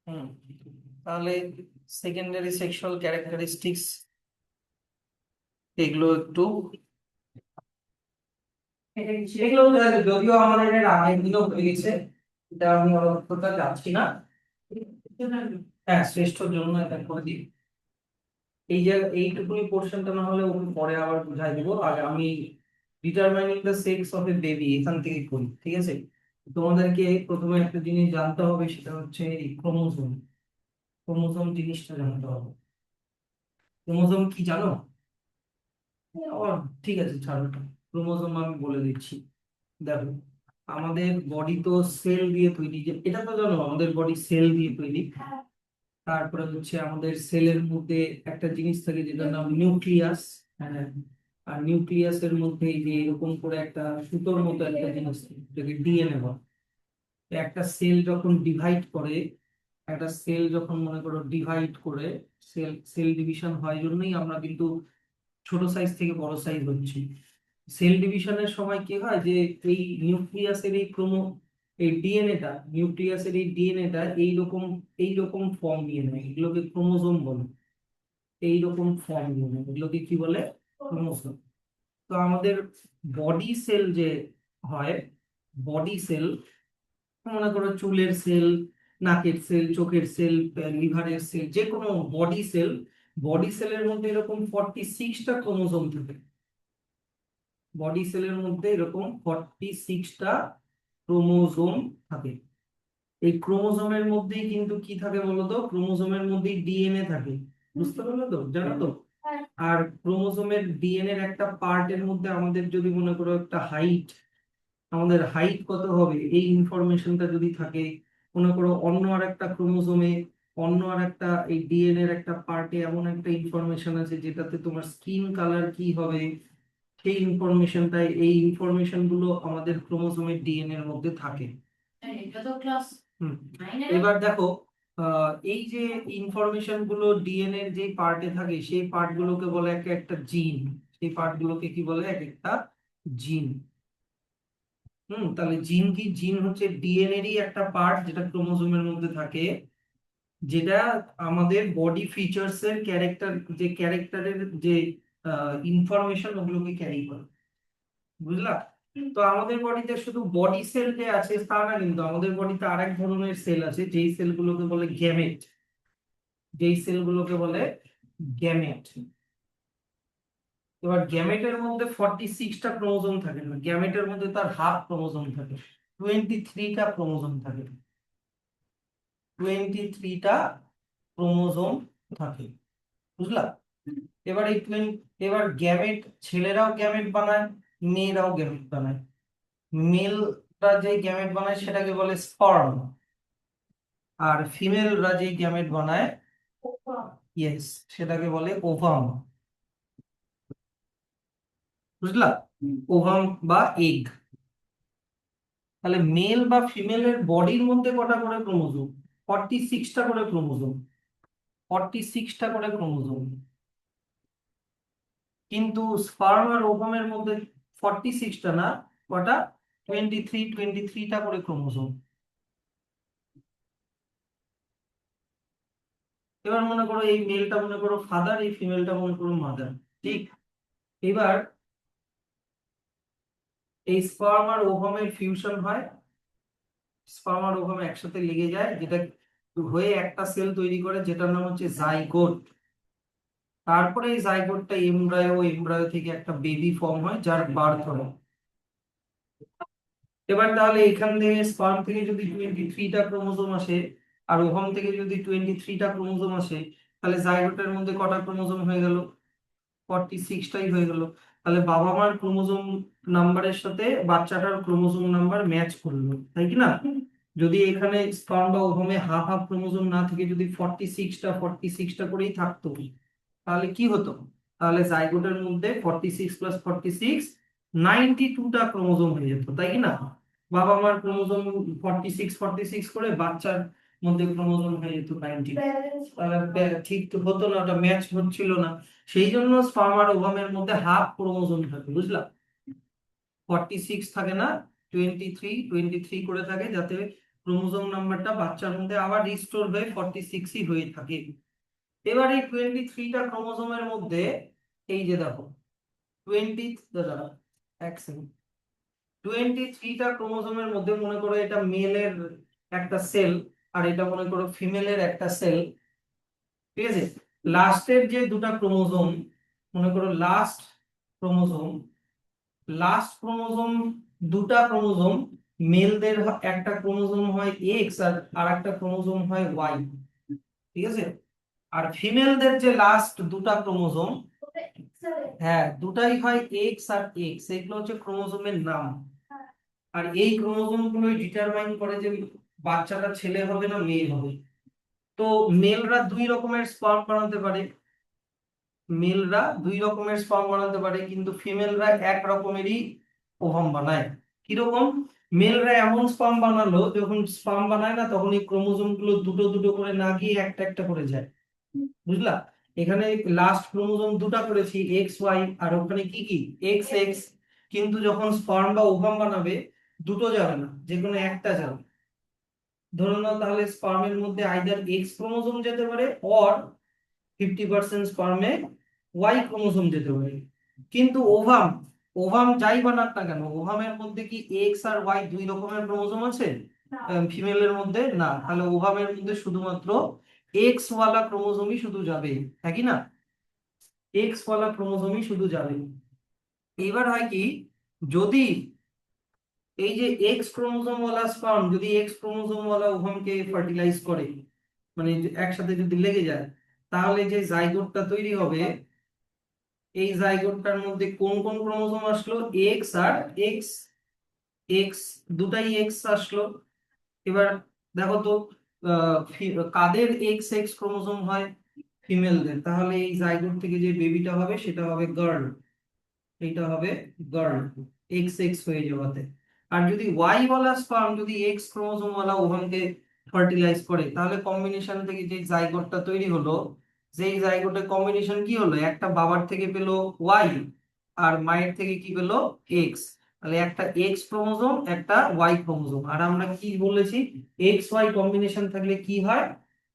হুম, তাহলে secondary sexual characteristics এগুলো একটু এগুলো যদিও আমাদের এর আগের দিনও হয়ে গেছে, এটা আমি অতটা যাচ্ছি না। হ্যাঁ, শ্রেষ্ঠর জন্য এটা করে দিই। এই যে এইটুকুনি পোর্শনটা না হলে ওকে পরে আবার বুঝাই দিব। আর আমি determining the sex of a baby এখান থেকে করি, ঠিক আছে? তোমাদেরকে প্রথমে একটা জিনিস জানতে হবে, সেটা হচ্ছে ক্রোমোজোম। ক্রোমোজোম জিনিসটা জানতে হবে। ক্রোমোজোম কি জানো? ও, ঠিক আছে, ছাড়ো এটা। ক্রোমোজোম আমি বলে দিচ্ছি। দেখো, আমাদের বডি তো সেল দিয়ে তৈরি, যে এটা তো জানো আমাদের বডি সেল দিয়ে তৈরি। তারপরে হচ্ছে আমাদের সেলের মধ্যে একটা জিনিস থাকে যেটার নাম নিউক্লিয়াস। হ্যাঁ, আর নিউক্লিয়াসের মধ্যে এই যে এরকম করে একটা সুতোর মতো একটা জিনিস থাকে, যেটাকে ডিএনএ বলে। তো একটা সেল যখন ডিভাইড করে, একটা সেল যখন মনে করো ডিভাইড করে, সেল সেল ডিভিশন হয় জন্যই আমরা কিন্তু ছোট সাইজ থেকে বড় সাইজ হচ্ছে। সেল ডিভিশনের সময় কি হয় যে এই নিউক্লিয়াসের এই এই ডিএনএটা, নিউক্লিয়াসের এই ডিএনএটা এইরকম ফর্ম নিয়ে নেয়, এগুলোকে ক্রোমোজোম বলে। এইরকম ফর্ম নিয়ে নেয়, এগুলোকে কি বলে? ক্রোমোজোম। তো আমাদের বডি সেল যে হয়, বডি সেল, মনে করো চুলের সেল, নাকের সেল, চোখের সেল, লিভারের সেল, যে কোনো বডি সেল, বডি সেলের মধ্যে এরকম 46টা ক্রোমোজোম থাকে। বডি সেলের মধ্যে এরকম 46টা ক্রোমোজোম থাকে। এই ক্রোমোজোমের মধ্যেই কিন্তু কি থাকে বলতো? ক্রোমোজোমের মধ্যেই ডিএনএ থাকে। বুঝতে পারলো তো? জানো তো? আর ক্রোমোজোমের ডিএনএ এর একটা পার্টের মধ্যে আমাদের যদি মনে করো একটা হাইট, আমাদের হাইট কত হবে এই ইনফরমেশনটা যদি থাকে, মনে করো অন্য আর একটা ক্রোমোজোমে, অন্য আর একটা এই ডিএনএ এর একটা পার্টে এমন একটা ইনফরমেশন আছে যেটাতে তোমার স্কিন কালার কি হবে, সেই ইনফরমেশনটাই, এই ইনফরমেশন গুলো আমাদের ক্রোমোজোমের ডিএনএ এর মধ্যে থাকে। এটা তো ক্লাস হুম। এবার দেখো, এই যে ইনফরমেশন গুলো ডিএনএ এর যে পার্টে থাকে, সেই পার্ট গুলোকে বলে এক একটা জিন। সেই পার্ট গুলোকে কি বলে? এক একটা জিন। তাহলে জিন কি? জিন হচ্ছে ডিএনএরই একটা পার্ট যেটা ক্রোমোজোমের মধ্যে থাকে, যেটা আমাদের বডি ফিচার্স এর ক্যারেক্টার, যে ক্যারেক্টারের যে ইনফরমেশন ওগুলোকে ক্যারি করে। বুঝলা? তো আমাদের বডিতে শুধু বডি সেল যে আছে তা না, কিন্তু আমাদের বডিতে আরেক ধরনের সেল আছে, যেই সেলগুলোকে বলে গ্যামেট। যেই সেলগুলোকে বলে গ্যামেট। এবার গ্যামেটের মধ্যে 46টা ক্রোমোজোম থাকে না, গ্যামেটের মধ্যে তার হাফ ক্রোমোজোম থাকে, 23টা ক্রোমোজোম থাকে। 23টা ক্রোমোজোম থাকে। বুঝলা? এবার এবার গ্যামেট, ছেলেরাও গ্যামেট বানায়, মেয়েরাও গ্যামেট বানায়। মেলরা যে গ্যামেট বানায় সেটাকে বলে স্পার্ম, আর ফিমেলরা যে গ্যামেট বানায়, ইয়েস, সেটাকে বলে ওভাম। বুঝলা? ওভাম বা এগ। তাহলে মেল বা ফিমেলের বডির মধ্যে কটা করে ক্রোমোজোম? 46টা করে ক্রোমোজোম। 46টা করে ক্রোমোজোম। কিন্তু স্পার্ম আর ওভামের মধ্যে 46টা না, কটা? 23টা করে ক্রোমোজোম। এবার মনে করো এই মেলটা মনে করো ফাদার, এই ফিমেলটা মনে করো মাদার। ঠিক। এবার এই স্পার্ম আর ওভামের ফিউশন হয়, স্পার্ম আর ওভাম একসাথে লেগে যায়, যেটা হয়ে একটা সেল তৈরি করে যেটার নাম হচ্ছে জাইগোট। তারপরে এই জাইগোটটা এমব্রায়ো, এমব্রায়ো থেকে একটা বেবি ফর্ম হয় যার বার্থ হয়। এবার তাহলে এখান থেকে স্পার্ম থেকে যদি 23টা ক্রোমোজোম আসে, আর ওভাম থেকে যদি 23টা ক্রোমোজোম আসে, তাহলে জাইগোটের মধ্যে কটা ক্রোমোজোম হয়ে গেল? 46টাই হয়ে গেল। তাহলে বাবা মার ক্রোমোজোম নাম্বারের সাথে বাচ্চাটার ক্রোমোজোম নাম্বার ম্যাচ করলো, তাই কি না? যদি এখানে স্পার্ম বা ওভামে হাফ হাফ ক্রোমোজোম না থেকে যদি 46টা করেই থাকতো, তাহলে কি হতো? তাহলে জাইগোটের মধ্যে 46 + 46, 92টা ক্রোমোজোম হয়ে যেত, তাই কি না? বাবা মার ক্রোমোজোম 46 করে, বাচ্চার মধ্যে ক্রোমোজোম হয়ে যেত 90। তাহলে ঠিক তো হতো না, ওটা ম্যাচ হচ্ছিল না। সেই জন্য স্পার্ম আর ওভামের মধ্যে হাফ ক্রোমোজোম থাকে। বুঝলা? 46 থাকে না, 23 করে থাকে, যাতে ক্রোমোজোম নাম্বারটা বাচ্চার মধ্যে আবার রিস্টোর হয়ে 46ই হয়ে থাকে। এবার এই 23টা ক্রোমোজোমের মধ্যে এই যে দেখো 23টা ক্রোমোজোমের মধ্যে মনে করো এটা মেলের একটা সেল আর এটা মনে করো ফিমেলের একটা সেল, ঠিক আছে। লাস্টের যে দুটা ক্রোমোজোম, মনে করো ক্রোমোজোম লাস্ট ক্রোমোজোম দুটা ক্রোমোজোম মেলদের একটা ক্রোমোজোম হয় এক্স আর আরেকটা ক্রোমোজোম হয় ওয়াই, ঠিক আছে। আর ফিমেলদের যে লাস্ট দুটা ক্রোমোজোম, হ্যাঁ দুটাই হয় এক্স আর এক্স, এগুলো হচ্ছে ক্রোমোজোমের নাম। আর এই ক্রোমোজোম গুলোই ডিটারমাইন করে যে বাচ্চাটা ছেলে হবে না মেয়ে হবে। তো মেলরা দুই রকমের স্পার্ম বানাতে পারে, কিন্তু ফিমেলরা এক রকমেরই ওভাম বানায়। কিরকম? মেলরা এমন স্পার্ম বানালো, যখন স্পার্ম বানায় না তখন এই ক্রোমোজোম গুলো দুটো দুটো করে না গিয়ে একটা একটা করে যায়, বুঝলা। এখানে লাস্ট ক্রোমোজোম দুটা করেছি এক্স ওয়াই, আর ওখানে কি কি এক্স এক্স, কিন্তু যখন স্পার্ম বা ওভাম বানাবে দুটো যাবে না, যে কোনো একটা যাবে। ধরে নাও তাহলে স্পার্মের মধ্যে আইদার এক্স ক্রোমোজোম যেতে পারে অর 50% স্পার্মে ওয়াই ক্রোমোজোম যেতে পারে। কিন্তু ওভাম ওভাম যাই বানাক না কেন, ওভামের মধ্যে কি এক্স আর ওয়াই দুই রকমের ক্রোমোজোম আছে? ফিমেলের মধ্যে না, তাহলে ওভামের মধ্যে শুধুমাত্র এক্স ওয়ালা ক্রোমোজোমই শুধু যাবে, হ্যাঁ কি না? এক্স ওয়ালা ক্রোমোজোমই শুধু যাবে। এবার হয় কি, যদি এই যে এক্স ক্রোমোজোম ওয়ালা স্পার্ম যদি এক্স ক্রোমোজোম ওয়ালা ওভামকে ফার্টিলাইজ করে, মানে একসাথে যদি লেগে যায়, তাহলে যে জাইগোটটা তৈরি হবে, এই জাইগোটটার মধ্যে কোন কোন ক্রোমোজোম আসলো? এক্স আর এক্স, এক্স দুটাই এক্স আসলো। এবার দেখো তো কাদের এক্স এক্স ক্রোমোজোম হয়? ফিমেলদের। তাহলে এই জাইগোট থেকে যে বেবিটা হবে সেটা হবে গার্ল, এইটা হবে গার্ল, এক্স এক্স হয়ে যাওয়াতে। আর যদি ওয়াই ওয়ালা স্পার্ম যদি এক্স ক্রোমোজোম ওয়ালা ওভামকে ফার্টিলাইজ করে, তাহলে কম্বিনেশন থেকে যে জাইগোটটা তৈরি হলো, যেই জাইগোটের কম্বিনেশন কি হলো, একটা বাবার থেকে পেলো ওয়াই আর মায়ের থেকে কি পেলো এক্স, তাহলে একটা এক্স ক্রোমোজোম একটা ওয়াই ক্রোমোজোম। আর আমরা কি বলেছি, এক্স ওয়াই কম্বিনেশন থাকলে কি হয়?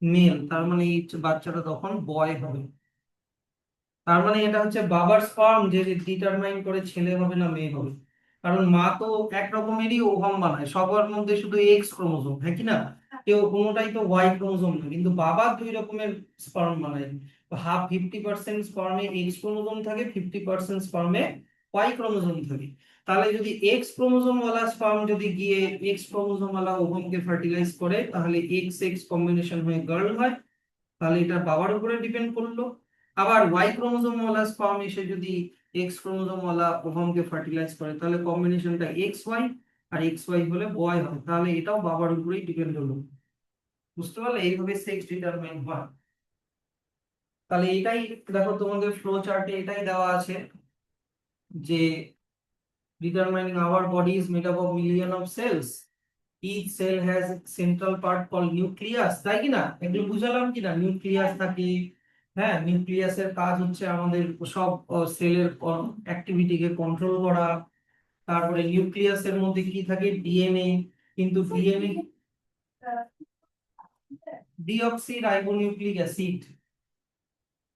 মেল। তার মানে এই বাচ্চাটা তখন বয় হবে। তার মানে এটা হচ্ছে বাবার স্পার্ম যে ডিটারমাইন করে ছেলে হবে না মেয়ে হবে। কারণ মা তো এক রকমেরই ওভাম বানায়, সবার মধ্যে শুধু এক্স ক্রোমোজোম, হ্যাঁ কি না? কেউ কোনোটাই তো ওয়াই ক্রোমোজোম না, কিন্তু বাবা দুই রকমের স্পার্ম বানায়। হাফ 50% স্পার্মে এক্স ক্রোমোজোম থাকে, 50% স্পার্মে ওয়াই ক্রোমোজোম থাকে। তাহলে যদি এক্স ক্রোমোজোম ওয়ালা স্পার্ম যদি গিয়ে এক্স ক্রোমোজোম ওয়ালা ওভামকে ফার্টিলাইজ করে, তাহলে এক্স এক্স কম্বিনেশন হয়ে গার্ল হয়, তাহলে এটা বাবার উপরে ডিপেন্ড করলো। আবার ওয়াই ক্রোমোজোম ওয়ালা স্পার্ম এসে যদি এক্স ক্রোমোজোম ওয়ালা ওভামকে ফার্টিলাইজ করে, তাহলে কম্বিনেশনটা এক্স ওয়াই, আর এক্স ওয়াই হলে বয় হয়, তাহলে এটাও বাবার উপরেই ডিপেন্ড হলো। বুঝতে পারলে? এইভাবে সেক্স ডিটারমাইন হয়। তাহলে এটাই দেখো তোমাদের ফ্লো চার্টে এটাই দেওয়া আছে যে determining our body is made up of million of cells. Each cell has a central part called nucleus, তাই কি না? এগুলো বুঝালাম কি না? নিউক্লিয়াস থাকে, হ্যাঁ নিউক্লিয়াসের কাজ হচ্ছে আমাদের সব সেলের অ্যাক্টিভিটিকে কন্ট্রোল করা। তারপরে নিউক্লিয়াসের মধ্যে কি থাকে? ডিএনএ। কিন্তু DNA deoxy ribonucleic acid,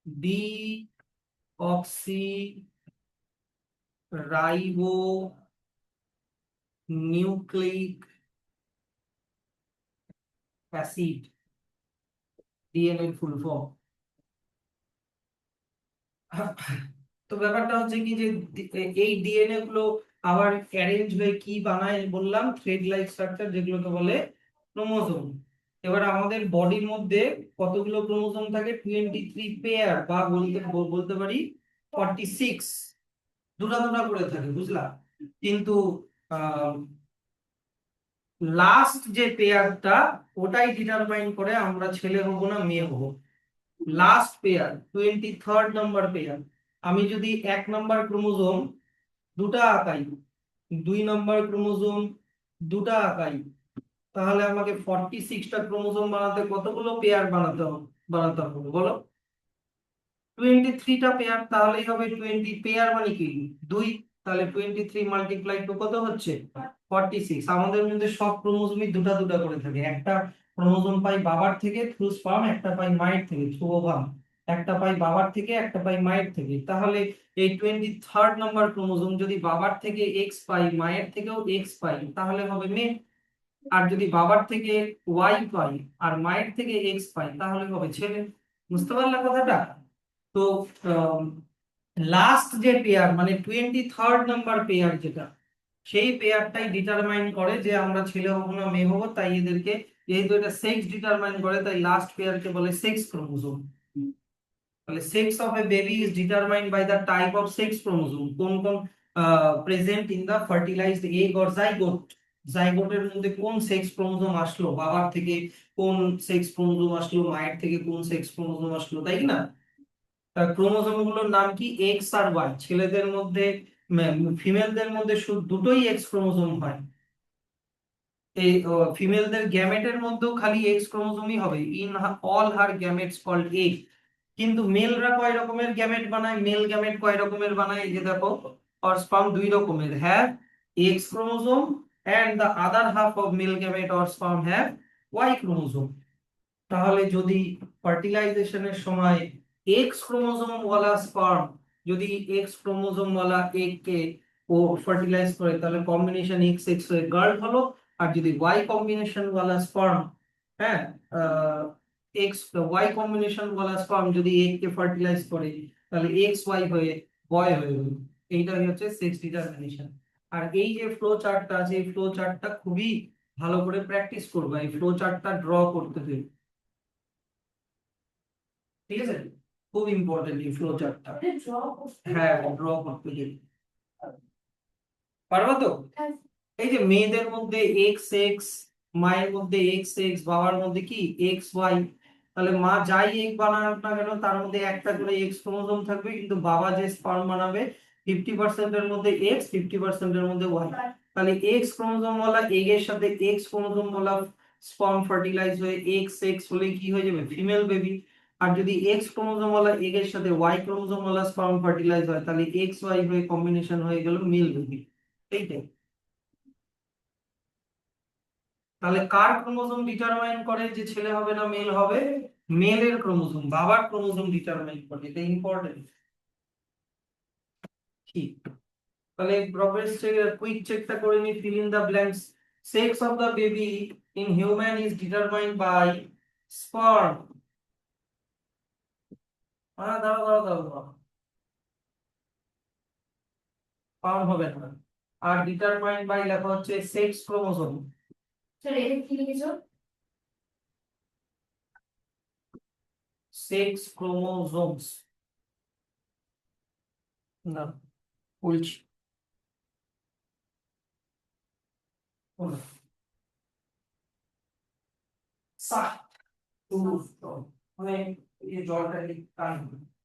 deoxy ribo nucleic acid, DNA full form. তো ব্যাপারটা হচ্ছে কি যে এই ডিএনএ গুলো আবার অ্যারেঞ্জ হয়ে কি বানায় বললাম, থ্রেড লাইক স্ট্রাকচার, যেগুলোকে বলে ক্রোমোজোম। এবার আমাদের বডির মধ্যে কতগুলো ক্রোমোজোম থাকে? 23 পেয়ার, বা বলতে বলতে পারি 46, দুটা দুটা করে থাকে, বুঝলা। কিন্তু লাস্ট যে পেয়ারটা, ওটাই ডিটারমাইন করে আমরা ছেলে হব না মেয়ে হব। Last pair 23rd number pair, আমি যদি 1 নাম্বার ক্রোমোজোম দুটা আঁকাই, 2 নাম্বার ক্রোমোজোম দুটা আঁকাই, তাহলে আমাকে 46টা ক্রোমোজোম বানাতে কতগুলো পেয়ার বানাতে হবে বলো? 23টা পেয়ার, তাহলেই হবে 20 পেয়ার মানে কি 2, তাহলে 23 মাল্টিপ্লাই টু কত হচ্ছে? 46। আমাদের মধ্যে সব ক্রোমোজোমই দুটা দুটা করে থাকে। একটা ক্রোমোজোম পাই বাবার থেকে থ্রু স্পার্ম, একটা পাই মায়ের থেকে থ্রু ওভাম। একটা পাই বাবার থেকে, একটা পাই মায়ের থেকে। তাহলে এই 23rd নাম্বার ক্রোমোজোম যদি বাবার থেকে এক্স পাই, মায়ের থেকেও এক্স পাই, তাহলে হবে মেয়ে। আর যদি বাবার থেকে ওয়াই পাই আর মায়ের থেকে এক্স পাই, তাহলে হবে ছেলে। বুঝতে পারলে কথাটা? তো লাস্ট যে পেয়ার মানে 23rd নাম্বার পেয়ার যেটা, সেই পেয়ারটাই ডিটারমাইন করে যে আমরা ছেলে হবো না মেয়ে হবো। তাই এদেরকে, যেহেতু এটা সেক্স ডিটারমাইন করে, তাই লাস্ট পেয়ারকে বলে সেক্স ক্রোমোজোম। তাহলে sex of a baby is determined by the type of sex chromosome, কোন কোন present in the fertilized egg or zygote. জাইগোটের মধ্যে কোন সেক্স ক্রোমোজোম আসলো, বাবার থেকে কোন সেক্স ক্রোমোজোম আসলো, মায়ের থেকে কোন সেক্স ক্রোমোজোম আসলো, তাই না? ক্রোমোজোম গুলোর নাম কি? এক্স আর ওয়াই। ছেলেদের মধ্যে, ফিমেলদের মধ্যে শুধু দুটোই এক্স ক্রোমোজোম হয়। এই ফিমেলদের গ্যামেটের মধ্যেও খালি এক্স ক্রোমোজোমই হবে, in all her gametes called egg. কিন্তু মেলরা কয় রকমের গ্যামেট বানায়? মেল গ্যামেট কয় রকমের বানায়? এই যে দেখো, অর স্পার্ম দুই রকমের, have X chromosome, and the other half of male gamete or sperm have Y chromosome. তাহলে যদি ফার্টিলাইজেশনের সময় এক্স ক্রোমোজোম ওয়ালা স্পার্ম যদি এক্স ক্রোমোজোম ওয়ালা এগ কে ও ফার্টিলাইজ করে, তাহলে কম্বিনেশন এক্স এক্স হয়ে গার্ল হলো। আর যদি ওয়াই কম্বিনেশন ওয়ালা স্পার্ম, হ্যাঁ, এক্স ওয়াই কম্বিনেশন ওয়ালা স্পার্ম যদি এগ কে ফার্টিলাইজ করে, তাহলে এক্স ওয়াই হয়ে বয় হয়ে গেল। এইটাই হচ্ছে সেক্স ডিটারমিনেশন। আর এই যে ফ্লো চার্টটা আছে, এই ফ্লো চার্টটা খুবই ভালো করে প্র্যাকটিস করবে। এই ফ্লো চার্টটা ড্র করতে হবে, ঠিক আছে? খুব ইম্পর্টেন্ট এই ফ্লো চার্টটা। হ্যাঁ, ড্র করতে হবে। পারবা তো? এই যে মেয়েদের মধ্যে এক্স এক্স, মায়ের মধ্যে এক্স এক্স, বাবার মধ্যে কি এক্স ওয়াই। তাহলে মা যাই এগ বানাক না কেন, তার মধ্যে একটা করে এক্স ক্রোমোজোম থাকবে, কিন্তু বাবা যে স্পার্ম বানাবে 50% এর মধ্যে এক্স, 50% এর মধ্যে ওয়াই। তাহলে এক্স ক্রোমোজোম ওয়ালা এগ এর সাথে এক্স ক্রোমোজোম ওয়ালা স্পার্ম ফার্টিলাইজ হয়ে এক্স এক্স হলে কি হয়ে যাবে? Female baby. আর যদি এক্স ক্রোমোজোম ওয়ালা এগ এর সাথে ওয়াই ক্রোমোজোম ওয়ালা স্পার্ম ফার্টিলাইজ হয়, তাহলে এক্স ওয়াই হয়ে কম্বিনেশন হয়ে গেল মেল বেবি। এইটাই। তাহলে কার ক্রোমোজোম ডিটারমাইন করে যে ছেলে হবে না মেল হবে? মেলের ক্রোমোজোম, বাবার ক্রোমোজোম ডিটারমাইন করে। এটা ইম্পর্টেন্ট। ঠিক। তাহলে প্রগ্রেস চেক, কুইক চেকটা করে নি, fill in the blanks. Sex of the baby in human is determined by sperm. দাঁড়াও দাঁড়াও দাঁড়াও দাঁড়াও, স্পার্ম হবে না। আর ডিটারমাইন্ড বাই লেখা হচ্ছে সেক্স ক্রোমোজোম। স্যার এটা কি লিখেছো? Sex chromosomes. না, বলছি। সাহ, মানে এই জলটা টান।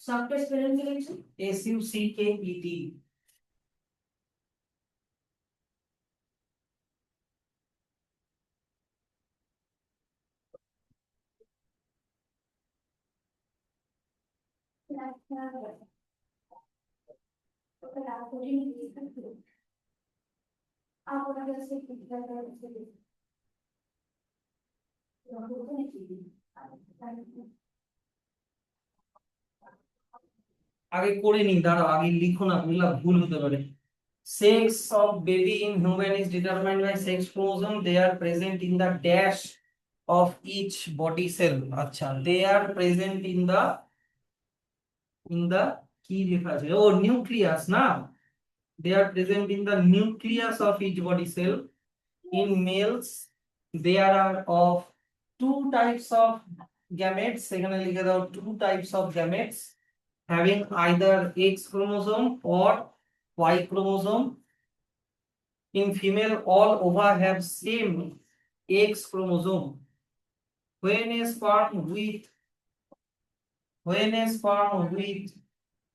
সাবটা স্পেলিং কি লিখছো? SUCKET। আগে করে নি, দাঁড়াও, আগে লিখো না, বুঝলা ভুল হতে পারে। Sex of baby in human is determined by sex chromosome. They are present in the dash of each body cell. আচ্ছা, they are present in the কি লেখা আছে? ও, নিউক্লিয়াস না? They are present in the nucleus of each body cell. In males, there are of two types of gametes. সেখানে লিখে দাও two types of gametes having either X chromosome or Y chromosome. In female, all ova have same X chromosome. When a sperm with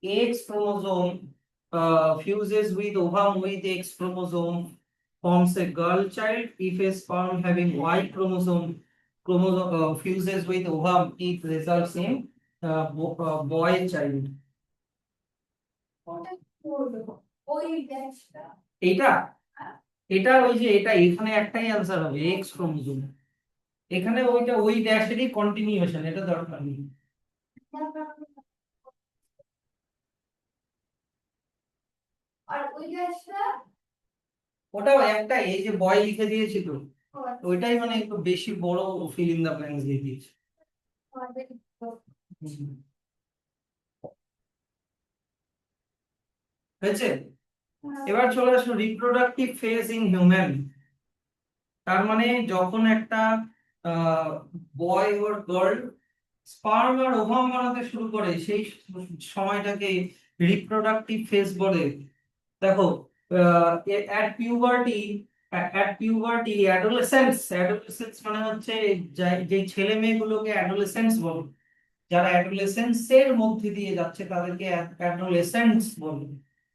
X chromosome fuses with ovum with X chromosome, forms a girl child. If a sperm having Y chromosome fuses with ovum, it results in boy child. এইটা এটা ওই যে এটা এখানে একটাই answer হবে, x chromosome. এখানে ওইটা ওই ড্যাশেরই কন্টিনিউয়েশন, এটা দরকার নেই। আর ওই গ্যাসটা ওটাও একটা, এই যে বয় লিখে দিয়েছি তো, ওইটাই মানে একটু বেশি বড় ফিল ইন দা ব্ল্যাঙ্কস দিয়ে দিয়েছি। হুম। হয়েছে। এবার চলে আসো রিপ্রোডাক্টিভ ফেজ ইন হিউম্যান। তার মানে যখন একটা বয় ওর গার্ল স্পার্ম আর ওভাম বানাতে শুরু করে, সেই সময়টাকে রিপ্রোডাক্টিভ ফেজ বলে। দেখো, অ্যাট পিউবার্টি, অ্যাডোলেসেন্স মানে হচ্ছে যে ছেলে মেয়েগুলোকে অ্যাডোলেসেন্স বলে, যারা অ্যাডোলেসেন্সের মধ্যে দিয়ে যাচ্ছে তাদেরকে অ্যাডোলেসেন্টস বলে।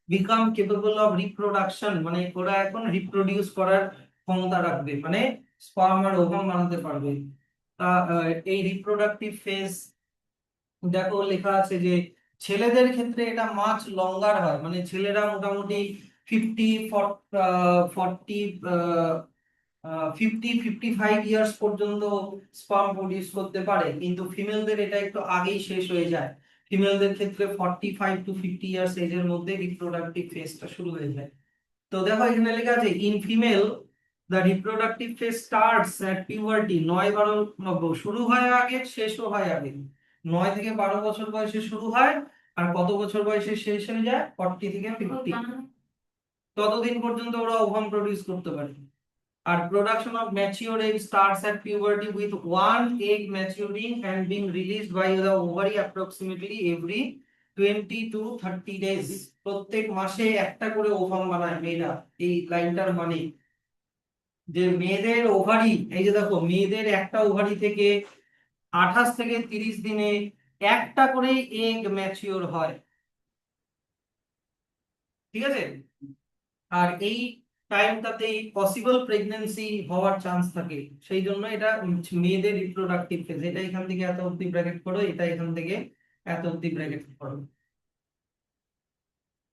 বিকাম কেপেবল অফ রিপ্রোডাকশন মানে ওরা এখন রিপ্রোডিউস করার ক্ষমতা রাখবে, মানে স্পার্ম আর ওভাম বানাতে পারবে। তা এই রিপ্রোডাক্টিভ ফেজ, দেখো লেখা আছে যে ছেলেদের ক্ষেত্রে এটা মাছ লঙ্গার হয়, মানে ছেলেরা মোটামুটি 50 40 50 55 ইয়ার্স পর্যন্ত স্পার্ম প্রডিউস করতে পারে, কিন্তু ফিমেলদের এটা একটু আগেই শেষ হয়ে যায়। ফিমেলদের ক্ষেত্রে 45 to 50 ইয়ার্স এজের মধ্যে রিপ্রোডাক্টিভ ফেজটা শুরু হয়ে যায়। তো দেখো এখানে লেখা আছে in female the reproductive phase starts at puberty, 9 12 শুরু হয় আগে, শেষও হয় আগে। 9 থেকে 12 বছর বয়সে শুরু হয়, আর কত বছর বয়সে শেষ হয়ে যায়? 40 থেকে 50। ততদিন পর্যন্ত ওরা ওভাম প্রডিউস করতে পারে। আর production of mature egg starts at puberty with one egg maturing and being released by the ovary approximately every 20 to 30 days। প্রত্যেক মাসে একটা করে ওভাম বানায় মেয়েরা। এই লাইনটার মানে যে মেয়েদের ওভারি, এই যে দেখো মেয়েদের একটা ওভারি থেকে 28 থেকে 30 দিনে একটা করে এগ ম্যাচিওর হয়, ঠিক আছে? আর এই টাইমটাতেই পসিবল প্রেগন্যান্সি হওয়ার চান্স থাকে, সেই জন্য এটা মেয়েদের রিপ্রোডাক্টিভ ফেজ। এটা এখান থেকে এত অবধি ব্র্যাকেট করো, এটা এখান থেকে এত অবধি ব্র্যাকেট করো।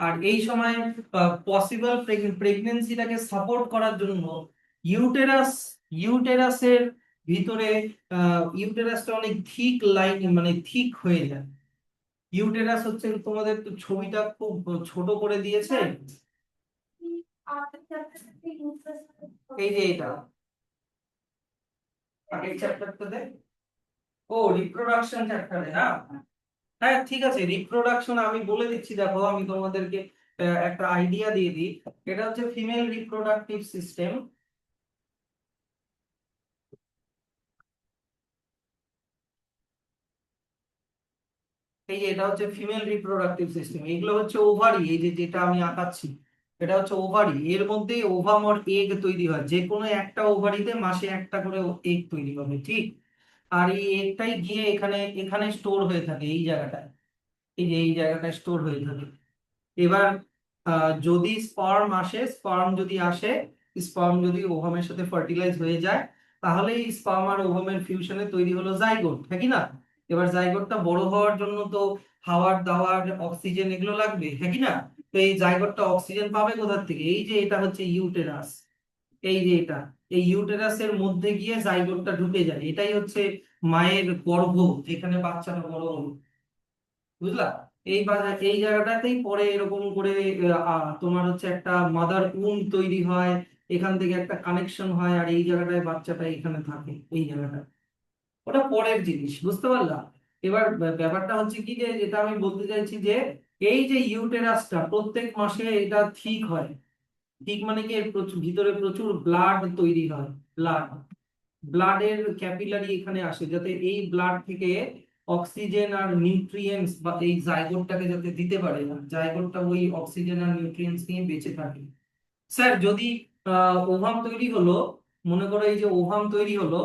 আর এই সময় পসিবল প্রেগন্যান্সিটাকে সাপোর্ট করার জন্য ইউটেরাস ইউটেরাসের ভিতরে ইউটেরাসটা অনেক থিক লাইন মানে থিক হয়ে যায়। ইউটেরাস হচ্ছে, তোমাদের তো ছবিটা খুব ছোট করে দিয়েছে, এই যে এটা আগের চ্যাপ্টারটাতে, ও রিপ্রোডাকশন চ্যাপ্টারে না। হ্যাঁ ঠিক আছে, রিপ্রোডাকশন আমি বলে দিচ্ছি, দেখো আমি তোমাদেরকে একটা আইডিয়া দিয়ে দিই। এটা হচ্ছে ফিমেল রিপ্রোডাক্টিভ সিস্টেম। এই যে এটা হচ্ছে ফিমেল রিপ্রোডাক্টিভ সিস্টেম, এগুলো হচ্ছে ওভারি, এই যে যেটা আমি আঁকাচ্ছি এটা হচ্ছে ওভারি, এর মধ্যে ওভাম আর এগ তৈরি হয়, যে কোনো একটা ওভারিতে মাসে একটা করে এগ তৈরি হবে, ঠিক? আর এই এগটাই গিয়ে এখানে এখানে স্টোর হয়ে থাকে এই জায়গাটায়, এই যে এই জায়গাটায় স্টোর হয়ে থাকে। এবার যদি স্পার্ম যদি আসে, স্পার্ম যদি ওভামের সাথে ফার্টিলাইজ হয়ে যায়, তাহলে এই স্পার্ম আর ওভামের ফিউশনে তৈরি হলো জাইগোট, হ্যাঁ কি না? এবার জাইগোটটা বড় হওয়ার জন্য তো খাবার দাবার অক্সিজেন এগুলো লাগবে, হ্যাঁ কি না? তো এই জাইগোটটা অক্সিজেন পাবে কোথা থেকে? এই যে এটা হচ্ছে ইউটেরাস, এই যে এটা, এই ইউটেরাসের মধ্যে গিয়ে জাইগোটটা ঢুকে যায়, এটাই হচ্ছে মায়ের গর্ভ, যেখানে বাচ্চাটা বড় হলো, বুঝলা? এই জায়গাটাতেই পরে এরকম করে তোমার হচ্ছে একটা মাদার উম তৈরি হয়, এখান থেকে একটা কানেকশন হয়, আর এই জায়গাটায় বাচ্চাটা এখানে থাকে, এই জায়গাটা। ওটা পরের জিনিস, বুঝতে পারলাম? এবার ব্যাপারটা হচ্ছে কি, যে যেটা আমি বলতে চাইছি যে এই যে ইউটেরাসটা প্রত্যেক মাসে এটা ঠিক হয়। ঠিক মানে কি, এর ভিতরে প্রচুর ব্লাড তৈরি হয়, ব্লাড ব্লাডের ক্যাপিলারি এখানে আসে, যাতে এই ব্লাড থেকে অক্সিজেন আর নিউট্রিয়েন্টস বা এই জাইগোটটাকে যাতে দিতে পারে, জাইগোটটা ওই অক্সিজেন আর নিউট্রিয়েন্টস নিয়ে বেঁচে থাকে। স্যার যদি ওভাম তৈরি হলো, মনে করো এই যে ওভাম তৈরি হলো,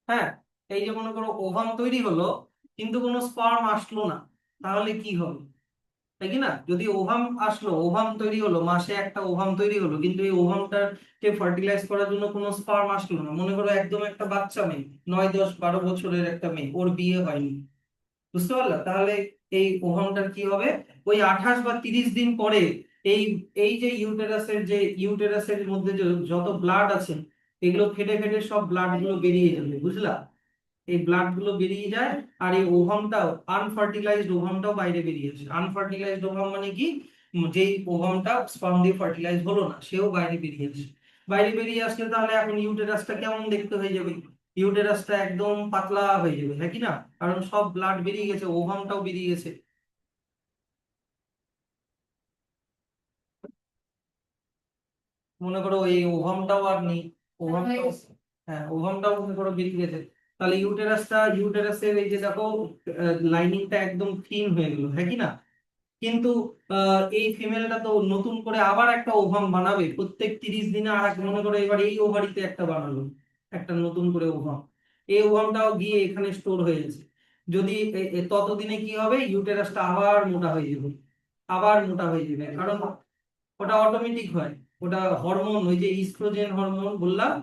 হ্যাঁ, এই যে মনে করো ওভাম তৈরি হলো কিন্তু কোনো স্পার্ম আসলো না, তাহলে কি হবে? তাই কি না? যদি ওভাম আসলো, ওভাম তৈরি হলো, মাসে একটা ওভাম তৈরি হলো, কিন্তু এই ওভামটাকে ফার্টিলাইজ করার জন্য কোনো স্পার্ম আসলো না, মনে করো একদম একটা বাচ্চা মেয়ে, 9 10 12 বছরের একটা মেয়ে, ওর বিয়ে হয়নি, বুঝতে পারলা? তাহলে এই ওভামটার কি হবে, ওই 28 বা 30 দিন পরে এই এই যে ইউটেরাসের মধ্যে যে যত ব্লাড আছে এগুলো ফেটে ফেটে সব ব্লাড গুলো বেরিয়ে যাবে, বুঝলা? এই ব্লাড গুলো বেরিয়ে যায়, আর এই ওভামটাও আনফার্টিলাইজড ওভামটাও বাইরে বেরিয়ে আসে। আনফার্টিলাইজড ওভাম মানে কি, যেই ওভামটা স্পার্ম দিয়ে ফার্টিলাইজ হলো না সেও বাইরে বেরিয়ে আসে। বাইরে বেরিয়ে আসলে তাহলে এখন ইউটেরাসটা কেমন দেখতে হয়ে যাবে, ইউটেরাসটা একদম পাতলা হয়ে যাবে, হ্যাঁ কি না? কারণ সব ব্লাড বেরিয়ে গেছে, ওভামটাও বেরিয়ে গেছে। মনে করো এই ওভামটাও আর নেই, ওভামটাও, হ্যাঁ ওভামটাও মনে করো বেরিয়ে গেছে। তাহলে ইউটেরাসের এই যে দেখো লাইনিংটা একদম থিন হয়ে গেল, হ্যাঁ কি না? কিন্তু এই ফিমেলটা তো নতুন করে আবার একটা ওভাম বানাবে প্রত্যেক 30 দিনে, আর মনে করো এবার এই ওভারিতে একটা বানালো, একটা নতুন করে ওভাম, এই ওভামটাও গিয়ে এখানে স্টোর হয়ে গেছে। যদি ততদিনে কি হবে, ইউটেরাসটা আবার মোটা হয়ে যাবে, আবার মোটা হয়ে যাবে, কারণ ওটা অটোমেটিক হয়, ওটা হরমোন, ওই যে ইস্ট্রোজেন হরমোন বললাম,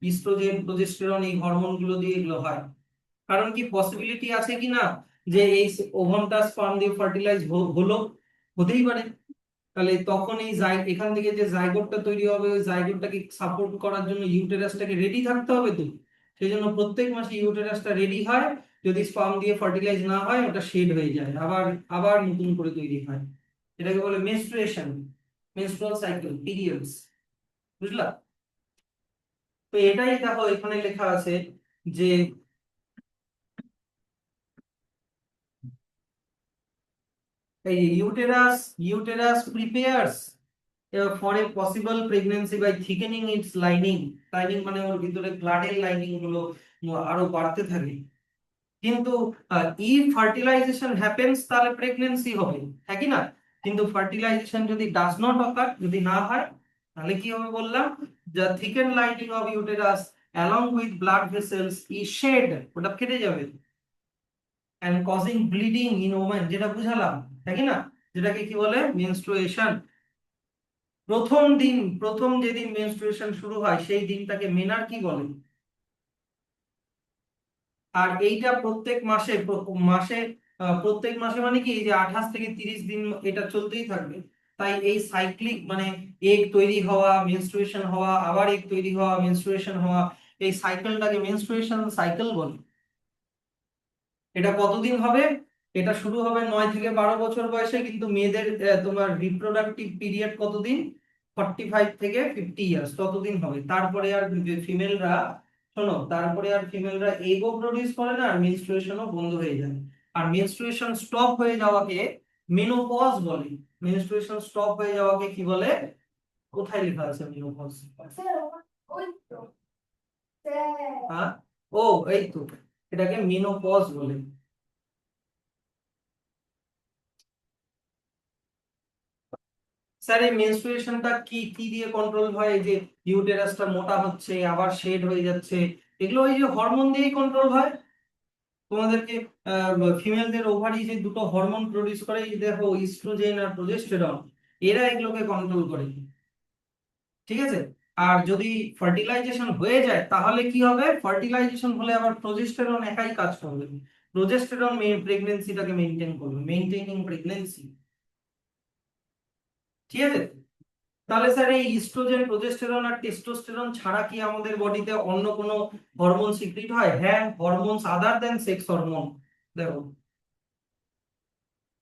ইস্ট্রোজেন প্রোজেস্টেরন এই হরমোন গুলো দিয়ে এগুলো হয়। কারণ কি পসিবিলিটি আছে কি না যে এই ওভামটা স্পার্ম দিয়ে ফার্টিলাইজ হলো, হতেই পারে। তাহলে তখন এই এখান থেকে যে জাইগোটটা তৈরি হবে, ওই জাইগোটটাকে সাপোর্ট করার জন্য ইউটেরাসটাকে রেডি থাকতে হবে তো। সেই জন্য প্রত্যেক মাসে ইউটেরাসটা রেডি হয়, যদি স্পার্ম দিয়ে ফার্টিলাইজ না হয় ওটা শেড হয়ে যায়, আবার আবার নতুন করে তৈরি হয়। এটাকে বলে মেনস্ট্রুয়েশন, মেনস্ট্রুয়াল সাইকেল, পিরিয়ডস, বুঝলা? তো এটাই দেখো এখানে লেখা আছে যে এই uterus prepares for a possible pregnancy by thickening its lining. Lining মানে ওর ভিতরে ব্লাডের লাইনিং গুলো আরো বাড়তে থাকে। কিন্তু ইফ ফার্টিলাইজেশন হ্যাপেন্স তাহলে প্রেগন্যান্সি হবে, হ্যাঁ কি না? কিন্তু ফার্টিলাইজেশন যদি ডাজ নট অকার, যদি না হয়, তাহলে কি হবে বললাম, the thicken lining of uterus along with blood vessels is shed, ওটা ফেটে যাবে, and causing bleeding in women, যেটা বুঝালাম, তাই কি না? যেটাকে কি বলে, মেনস্ট্রুয়েশন। প্রথম যেদিন মেনস্ট্রুয়েশন শুরু হয় সেই দিনটাকে মেনার্কি বলে। আর এইটা প্রত্যেক মাসে মানে কি, এই যে 28 থেকে 30 দিন এটা চলতেই থাকবে। তাই এই সাইক্লিক মানে এগ তৈরি হওয়া, মেনস্ট্রুয়েশন হওয়া, আবার এগ তৈরি হওয়া, মেনস্ট্রুয়েশন হওয়া, এই সাইকেলটাকে মেনস্ট্রুয়েশন সাইকেল বলে। এটা কতদিন হবে, এটা শুরু হবে 9 থেকে 12 বছর বয়সে, কিন্তু মেয়েদের তোমার রিপ্রোডাক্টিভ পিরিয়ড কতদিন, 45 থেকে 50 ইয়ার্স ততদিন হবে। তারপরে আর ফিমেলরা, শোনো, তারপরে আর ফিমেলরা এগও প্রডিউস করে না, আর মেনস্ট্রুয়েশনও বন্ধ হয়ে যায়। আর মেনস্ট্রুয়েশন স্টপ হয়ে যাওয়াকে মেনোপজ বলে। মেনস্ট্রুয়েশন স্টপ হয়ে যাওয়াকে কি বলে, কোথায় লেখা আছে মেনোপজ? স্যার ওই তো স্যার হ্যাঁ, ও এই তো, এটাকে মেনোপজ বলে। স্যার এই মেনস্ট্রুয়েশনটা কি কি দিয়ে কন্ট্রোল হয়, এই যে ইউটেরাসটা মোটা হচ্ছে আবার শেড হয়ে যাচ্ছে, এগুলো ওই যে হরমোন দিয়েই কন্ট্রোল হয়। তোমাদেরকে ফিমেলদের ওভারি যে দুটো হরমোন প্রডিউস করে, এই যে দেখো ইস্ট্রোজেন আর প্রোজেস্টেরন, এরা এগুলোকে কন্ট্রোল করে, ঠিক আছে? আর যদি ফার্টিলাইজেশন হয়ে যায় তাহলে কি হবে, ফার্টিলাইজেশন হলে আবার প্রোজেস্টেরন একাই কাজ করবে, প্রোজেস্টেরন প্রেগন্যান্সিটাকে মেনটেন করবে, মেনটেনিং প্রেগন্যান্সি, ঠিক আছে? তাহলে স্যার এই ইস্ট্রোজেন প্রোজেস্টেরন আর টেস্টোস্টেরন ছাড়া কি আমাদের বডিতে অন্য কোনো হরমোন সিক্রিট হয়? হ্যাঁ, হরমোনস আদার দেন সেক্স হরমোন। দেখো,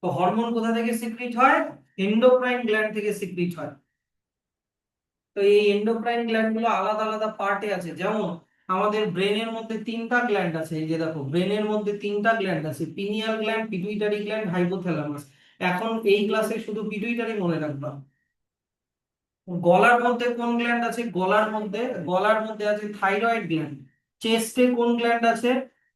তো হরমোন কোথা থেকে সিক্রিট হয়, এন্ডোক্রাইন গ্ল্যান্ড থেকে সিক্রিট হয়। তো এই এন্ডোক্রাইন গ্ল্যান্ড গুলো আলাদা আলাদা পার্টে আছে, যেমন আমাদের ব্রেনের মধ্যে 3টা গ্ল্যান্ড আছে, এই যে দেখো ব্রেনের মধ্যে 3টা গ্ল্যান্ড আছে, pineal gland, pituitary gland, hypothalamus. এখন এই ক্লাসে শুধু পিটুইটারি মনে রাখবা। গলার মধ্যে কোন গ্ল্যান্ড আছে, গলার মধ্যে আছে থাইরয়েড গ্ল্যান্ড। চেস্টে কোন গ্ল্যান্ড আছে,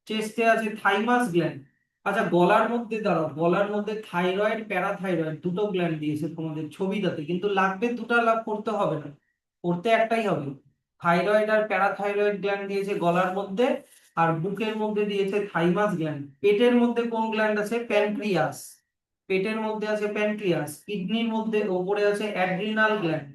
চেস্টে আছে থাইমাস গ্ল্যান্ড। আচ্ছা, গলার মধ্যে দাঁড়াও, গলার মধ্যে থাইরয়েড প্যারাথাইরয়েড দুটো গ্ল্যান্ড দিয়েছে তোমাদের ছবিটাতে, কিন্তু লাগবে দুটো, লাভ করতে হবে না, করতে একটাই হবে। থাইরয়েড আর প্যারাথাইরয়েড গ্ল্যান্ড দিয়েছে গলার মধ্যে, আর বুকের মধ্যে দিয়েছে থাইমাস গ্ল্যান্ড। পেটের মধ্যে কোন গ্ল্যান্ড আছে, প্যানক্রিয়াস। পেটের মধ্যে আছে প্যানক্রিয়াস। কিডনির মধ্যে ওপরে আছে অ্যাড্রিনাল গ্ল্যান্ড।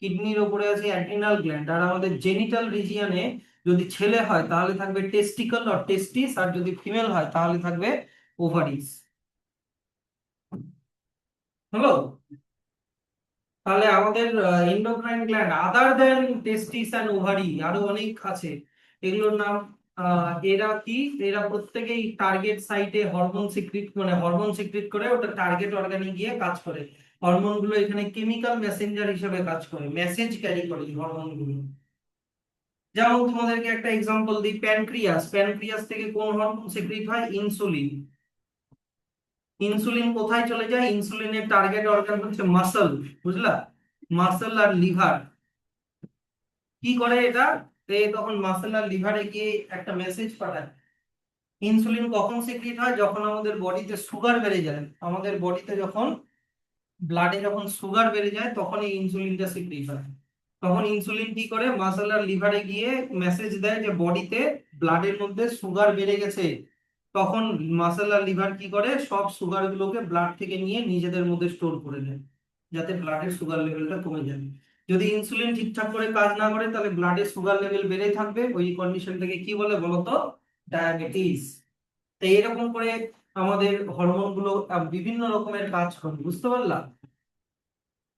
কিডনির ওপরে আছে অ্যাড্রিনাল গ্ল্যান্ড। আর আমাদের জেনিটাল রিজিয়নে যদি ছেলে হয় তাহলে থাকবে টেস্টিকল আর টেস্টিস, আর যদি ফিমেল হয় তাহলে থাকবে ওভারিজ। হলো? তাহলে আমাদের endocrine gland other than testis and ovary আরো অনেক আছে, এগুলোর নাম এরা কি, এরা প্রত্যেকেই টার্গেট সাইটে হরমোন সিক্রিট মানে হরমোন সিক্রিট করে ওটা টার্গেট অর্গানে গিয়ে কাজ করে। হরমোন গুলো এখানে কেমিক্যাল মেসেঞ্জার হিসেবে কাজ করে, মেসেজ ক্যারি করে হরমোন গুলো। যেমন তোমাদেরকে একটা এক্সাম্পল দিই, প্যানক্রিয়াস, প্যানক্রিয়াস থেকে কোন হরমোন সিক্রিট হয়? ইনসুলিন। ইনসুলিন কোথায় চলে যায়? ইনসুলিনের টার্গেট অর্গান হচ্ছে মাসল, বুঝলা? মাসল আর লিভার। কি করে এটা? তখন মাসল আর লিভারে গিয়ে একটা মেসেজ পাঠায়। ইনসুলিন কখন সিক্রিট হয়? যখন আমাদের বডিতে সুগার বেড়ে যায়, আমাদের বডিতে যখন ব্লাডে যখন সুগার বেড়ে যায় তখন এই ইনসুলিনটা সিক্রিট হয়। তখন ইনসুলিন কি করে? মাসল আর লিভারে গিয়ে মেসেজ দেয় যে বডিতে ব্লাডের মধ্যে সুগার বেড়ে গেছে। তখন মাসল আর লিভার কি করে? সব সুগার গুলোকে ব্লাড থেকে নিয়ে নিজেদের মধ্যে স্টোর করে নেয়, যাতে ব্লাডের সুগার লেভেলটা কমে যায়। যদি ইনসুলিন ঠিকঠাক করে কাজ না করে তাহলে ব্লাডে সুগার লেভেল বেড়েই থাকবে, ওই কন্ডিশনটাকে কি বলে বলতো? ডায়াবেটিস। তো এরকম করে আমাদের হরমোন গুলো বিভিন্ন রকমের কাজ করে, বুঝতে পারলাম?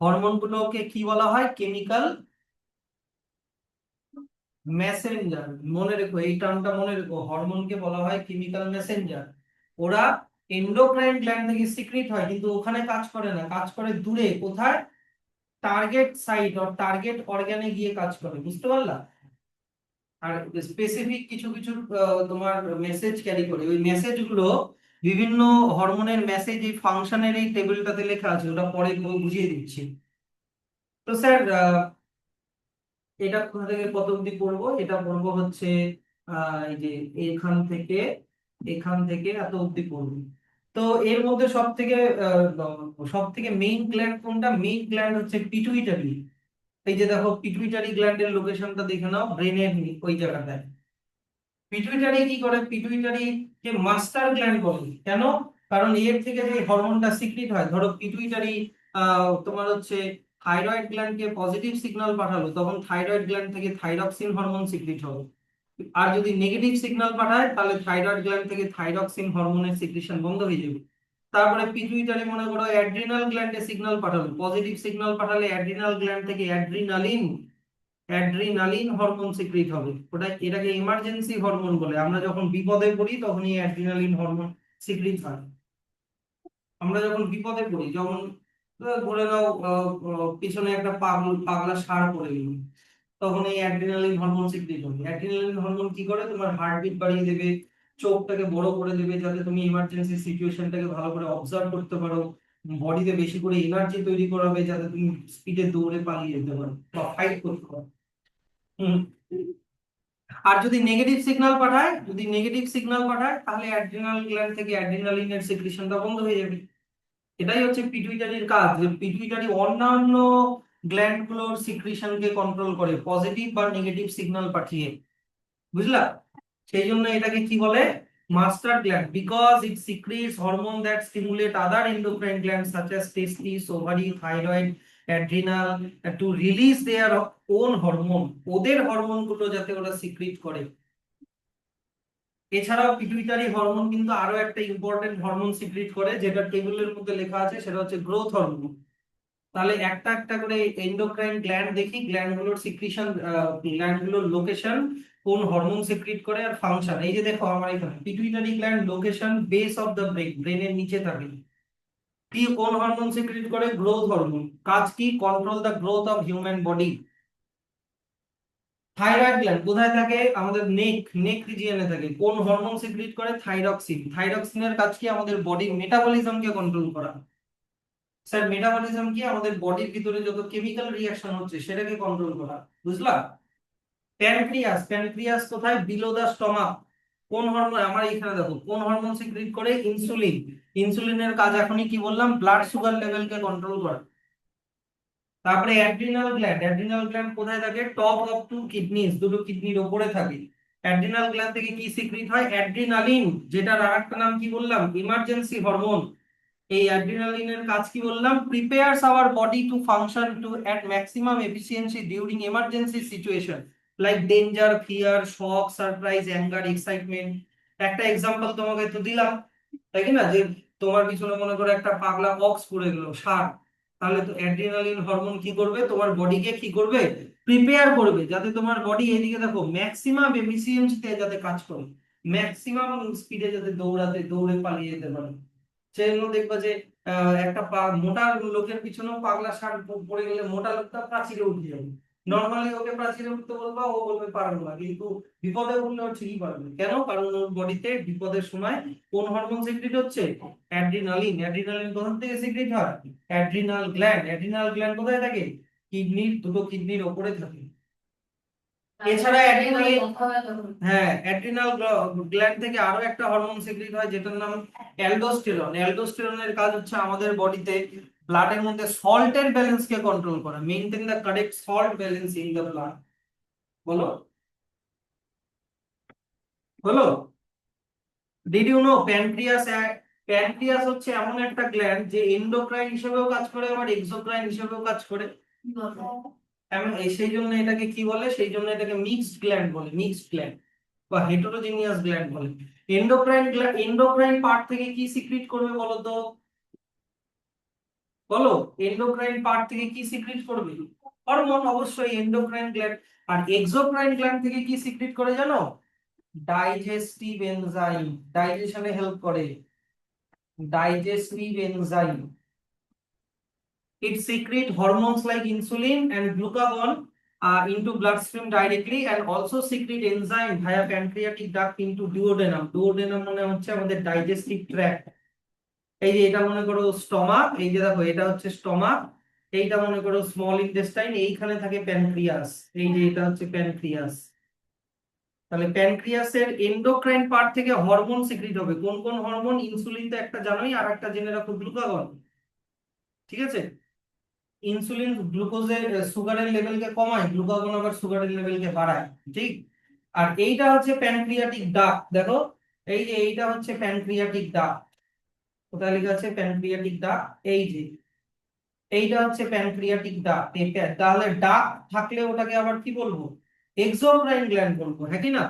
হরমোন গুলোকে কি বলা হয়? Chemical Messenger. মনে রেখো, এই টার্মটা মনে রেখো, হরমোনকে বলা হয় কেমিক্যাল মেসেঞ্জার। ওরা এন্ডোক্রাইন গ্ল্যান্ড থেকে সিক্রিট হয় কিন্তু ওখানে কাজ করে না, কাজ করে দূরে কোথায়? টার্গেট সাইট অর টার্গেট অর্গানে গিয়ে কাজ করে, বুঝতে পারলা? আর স্পেসিফিক কিছু কিছু তোমার মেসেজ ক্যারি করে, ওই মেসেজ গুলো বিভিন্ন হরমোনের মেসেজ এই ফাংশনের এই টেবিলটাতে লেখা আছে, ওটা পরে বুঝিয়ে দিচ্ছি। তো স্যার এটা কোথা থেকে কত অবধি পড়বো? এটা পড়বো হচ্ছে এই যে এখান থেকে এখান থেকে এত অবধি পড়বো। তো এর মধ্যে সব থেকে মেইন গ্ল্যান্ড কোনটা? মেইন গ্ল্যান্ড হচ্ছে পিটুইটারি। এই যে দেখো, পিটুইটারি গ্ল্যান্ডের লোকেশনটা দেখে নাও, ব্রেনের ওই জায়গাটায়। পিটুইটারি কি করে? পিটুইটারি কে মাস্টার গ্ল্যান্ড বলে, কেন? কারণ এর থেকে যে হরমোনটা সিক্রিট হয়, ধরো পিটুইটারি তোমার হচ্ছে থাইরয়েড গ্ল্যান্ডকে পজিটিভ সিগন্যাল পাঠালো, তখন থাইরয়েড গ্ল্যান্ড থেকে থাইরক্সিন হরমোন সিক্রিট হবে। আর যদি নেগেটিভ সিগন্যাল পাঠায় তাহলে থাইরয়েড গ্ল্যান্ড থেকে থাইরক্সিন হরমোনের সিক্রিশন বন্ধ হয়ে যাবে। তারপরে পিটুইটারি মনে করো অ্যাড্রিনাল গ্ল্যান্ডে সিগন্যাল পাঠালো, পজিটিভ সিগন্যাল পাঠালে অ্যাড্রিনাল গ্ল্যান্ড থেকে অ্যাড্রিনালিন হরমোন সিক্রিট হবে। এটাকে ইমার্জেন্সি হরমোন বলে, আমরা যখন বিপদে পড়ি তখনই অ্যাড্রিনালিন হরমোন সিক্রিট হয়। আমরা যখন বিপদে পড়ি, যেমন ধরে নাও পিছনে একটা পাগলা ষাঁড় পড়ে গেল, তখন এই অ্যাড্রিনালিন হরমোন সিক্রিট হবে। অ্যাড্রিনালিন হরমোন কি করে? তোমার হার্টবিট বাড়িয়ে দেবে, চোখটাকে বড় করে দেবে, যাতে তুমি ইমার্জেন্সি সিচুয়েশনটাকে ভালো করে অবজার্ভ করতে পারো। বডিতে বেশি করে এনার্জি তৈরি করাবে, যাতে তুমি স্পিডে দৌড়ে পালিয়ে যেতে পারো বা ফাইট করতে পারো। হুম। আর যদি নেগেটিভ সিগন্যাল পাঠায়, তাহলে অ্যাড্রিনাল গ্ল্যান্ড থেকে অ্যাড্রিনালিনের সিক্রিশনটা বন্ধ হয়ে যাবে। এটাই হচ্ছে পিটুইটারির কাজ, যে পিটুইটারি অন্যান্য গ্ল্যান্ড গুলোর সিক্রিশনকে কন্ট্রোল করে পজিটিভ বা নেগেটিভ সিগন্যাল পাঠিয়ে, বুঝলা? সেই জন্য এটাকে কি বলে? Master gland, because it secretes hormone that stimulate other endocrine glands such as testis, ovary, thyroid, adrenal to release their own hormone. ওদের হরমোন গুলো যাতে ওরা সিক্রিট করে। এছাড়াও পিটুইটারি হরমোন কিন্তু আরো একটা ইম্পর্টেন্ট হরমোন সিক্রিট করে, যেটা টেবিলের মধ্যে লেখা আছে, সেটা হচ্ছে গ্রোথ হরমোন। তাহলে একটা একটা করে এন্ডোক্রাইন গ্ল্যান্ড দেখি, গ্ল্যান্ডগুলোর সিক্রিশন, গ্ল্যান্ডগুলোর লোকেশন, কোন হরমোন সিক্রিট করে আর ফাংশন। এই যে দেখো আমার এখানে pituitary gland location base of the brain, ব্রেনের নিচে থাকে। কি কোন হরমোন সিক্রিট করে? Growth hormone. কাজ কি? Control the growth of human body. Thyroid gland কোথায় থাকে? আমাদের নেক রিজিয়নে থাকে। কোন হরমোন সিক্রিট করে? থাইরক্সিন। থাইরক্সিনের কাজ কি? আমাদের বডির মেটাবলিজমকে কন্ট্রোল করা। স্যার মেটাবলিজম কি? আমাদের বডির ভিতরে যত কেমিক্যাল রিঅ্যাকশন হচ্ছে সেটাকে কন্ট্রোল করা, বুঝলা? প্যানক্রিয়াস, প্যানক্রিয়াস কোথায়? Below the stomach. কোন হরমোন? আমার এখানে দেখো, কোন হরমোন সিক্রিট করে? ইনসুলিন। ইনসুলিনের কাজ এখনই কি বললাম? ব্লাড সুগার লেভেলকে কন্ট্রোল করা। তারপরে অ্যাড্রিনাল গ্ল্যান্ড, অ্যাড্রিনাল গ্ল্যান্ড কোথায় থাকে? টপ অফ টু কিডনিস, দুটো কিডনির উপরে থাকে। অ্যাড্রিনাল গ্ল্যান্ড থেকে কি সিক্রিট হয়? অ্যাড্রিনালিন, যেটার আরেকটা নাম কি বললাম? Emergency hormone. এই অ্যাড্রিনালিনের কাজ কি বললাম? Prepares our body to function to at maximum efficiency during emergency situation like danger, fear, shock, surprise, anger, excitement. একটা এক্সাম্পল তোমাকে তো দিলাম, তাই কি না? যে তোমার পিছনে মনে করো একটা পাগলা অক্স পড়ে গেল, ষাঁড়, তাহলে তো অ্যাড্রিনালিন হরমোন কি করবে, তোমার বডিকে কি করবে, প্রিপেয়ার করবে, যাতে তোমার বডি, এদিকে দেখো, ম্যাক্সিমাম এফিসিয়েন্সিতে যাতে কাজ করে, ম্যাক্সিমাম স্পিডে যাতে দৌড়ে পালিয়ে যেতে পারে। সেই জন্য দেখবা যে একটা মোটা লোকের পিছনেও পাগলা ষাঁড় পড়ে গেলে মোটা লোকটা প্রাচীরে উঠে যাবে। নর্মালি ওকে প্রাচীরে উঠতে বলবা, ও বলবে পারবো না, কিন্তু বিপদে পড়লে ও ঠিকই পারবে। কেন? কারণ ওর বডিতে বিপদের সময় কোন হরমোন সিক্রেট হচ্ছে? অ্যাড্রিনালিন। অ্যাড্রিনালিন কোথা থেকে সিক্রেট হয়? Adrenal gland. অ্যাড্রিনাল গ্ল্যান্ড কোথায় থাকে? দুটো কিডনির ওপরে থাকে। এছাড়া অ্যাড্রিনালিন, হ্যাঁ, অ্যাড্রিনাল গ্ল্যান্ড থেকে আরো একটা হরমোন সিক্রেট হয় যেটার নাম অ্যালডোস্টেরন। অ্যালডোস্টেরনের কাজ হচ্ছে আমাদের বডিতে ব্লাডের মধ্যে সল্টের ব্যালেন্স কে কন্ট্রোল করা, maintain the correct salt balance in the blood. বলো, বলো, did you know pancreas? Pancreas হচ্ছে এমন একটা গ্ল্যান্ড যে এন্ডোক্রাইন হিসেবেও কাজ করে, আবার এক্সোক্রাইন হিসেবেও কাজ করে। সেই জন্য এটাকে কি বলে, সেই জন্য এটাকে মিক্সড গ্ল্যান্ড বলে, মিক্সড গ্ল্যান্ড বা হেটেরোজিনিয়াস গ্ল্যান্ড বলে। এন্ডোক্রাইন পার্ট থেকে কি সিক্রিট করবে বলো তো? বলো, এন্ডোক্রাইন পার্ট থেকে কি সিক্রিট করবে? হরমোন, অবশ্যই এন্ডোক্রাইন গ্ল্যান্ড। আর এক্সোক্রাইন গ্ল্যান্ড থেকে কি সিক্রিট করে জানো? ডাইজেস্টিভ এনজাইম, ডাইজেশনে হেল্প করে, digestive enzyme. It secrete hormones like insulin and glucagon into bloodstream directly, and also secrete enzyme via pancreatic duct into duodenum. Duodenum মানে হচ্ছে আমাদের digestive tract। এই যে এটা মনে করো স্টমাক, এই যে দেখো এটা হচ্ছে স্টমাক, এইটা মনে করো স্মল ইন্টেস্টাইন, এইখানে থাকে প্যানক্রিয়াস, এই যে এটা হচ্ছে প্যানক্রিয়াস। তাহলে প্যানক্রিয়াসের এন্ডোক্রাইন পার্ট থেকে হরমোন সিক্রিট হবে। কোন কোন হরমোন? ইনসুলিন তো একটা জানোই, আর একটা জেনে রাখো গ্লুকাগন। ঠিক আছে? ইনসুলিন গ্লুকোজের সুগারের লেভেলকে কমায়, গ্লুকাগন আবার সুগারের লেভেলকে বাড়ায়। ঠিক। আর এইটা হচ্ছে প্যানক্রিয়াটিক ডাক্ট, দেখো, এই যে এইটা হচ্ছে প্যানক্রিয়াটিক ডাক্ট। কোথায় লেখা আছে প্যানক্রিয়াটিক ডাক্ট? এই যে এইটা হচ্ছে প্যানক্রিয়াটিক ডাক্ট। তাহলে ডাক্ট থাকলে ওটাকে আবার কি বলবো? এক্সোক্রাইন গ্ল্যান্ড বলবো, হ্যাঁ কি না?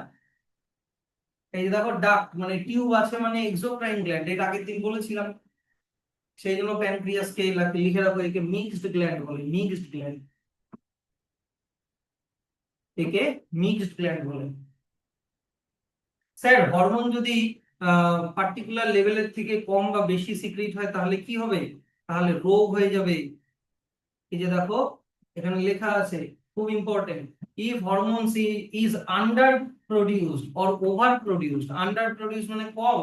এই যে দেখো, ডাক্ট মানে টিউব আছে, মানে এক্সোক্রাইন গ্ল্যান্ড, এটা আগের দিন বলেছিলাম। সেই জন্য প্যানক্রিয়াসকে লিখে রাখো, একে মিক্সড গ্ল্যান্ড বলে, মিক্সড গ্ল্যান্ড, একে মিক্সড গ্ল্যান্ড বলে। স্যার, হরমোন যদি পার্টিকুলার লেভেলের থেকে কম বা বেশি সিক্রিট হয় তাহলে কি হবে? তাহলে রোগ হয়ে যাবে। এই যে দেখো, এখানে লেখা আছে, খুব important, if hormones is under produced or over produced. Under produce মানে কম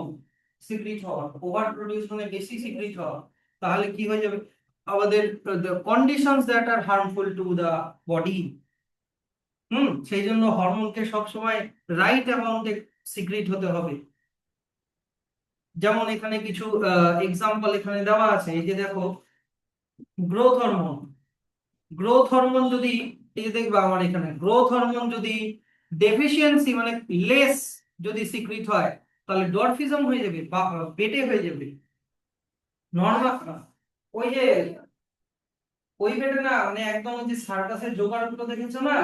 সিক্রিট হওয়া, ওভার প্রডিউস মানে বেশি সিক্রিট হওয়া, তাহলে কি হয়ে যাবে? আমাদের conditions that are harmful to the body. সেই জন্য হরমোনকে সবসময় রাইট অ্যামাউন্টে সিক্রিট হতে হবে। যেমন এখানে কিছু এক্সাম্পল এখানে দেওয়া আছে, এই যে দেখো, গ্রোথ হরমোন। গ্রোথ হরমোন যদি, এই যে দেখবা আমার এখানে, গ্রোথ হরমোন যদি ডেফিসিয়েন্সি মানে লেস যদি সিক্রিট হয়, তাহলে ডরফিজম হয়ে যাবে বা পেটে হয়ে যাবে। নর্মাল, ওই যে ওই পেটে না, মানে একদম ওই যে সার্কাসের জোকার গুলো দেখেছো না,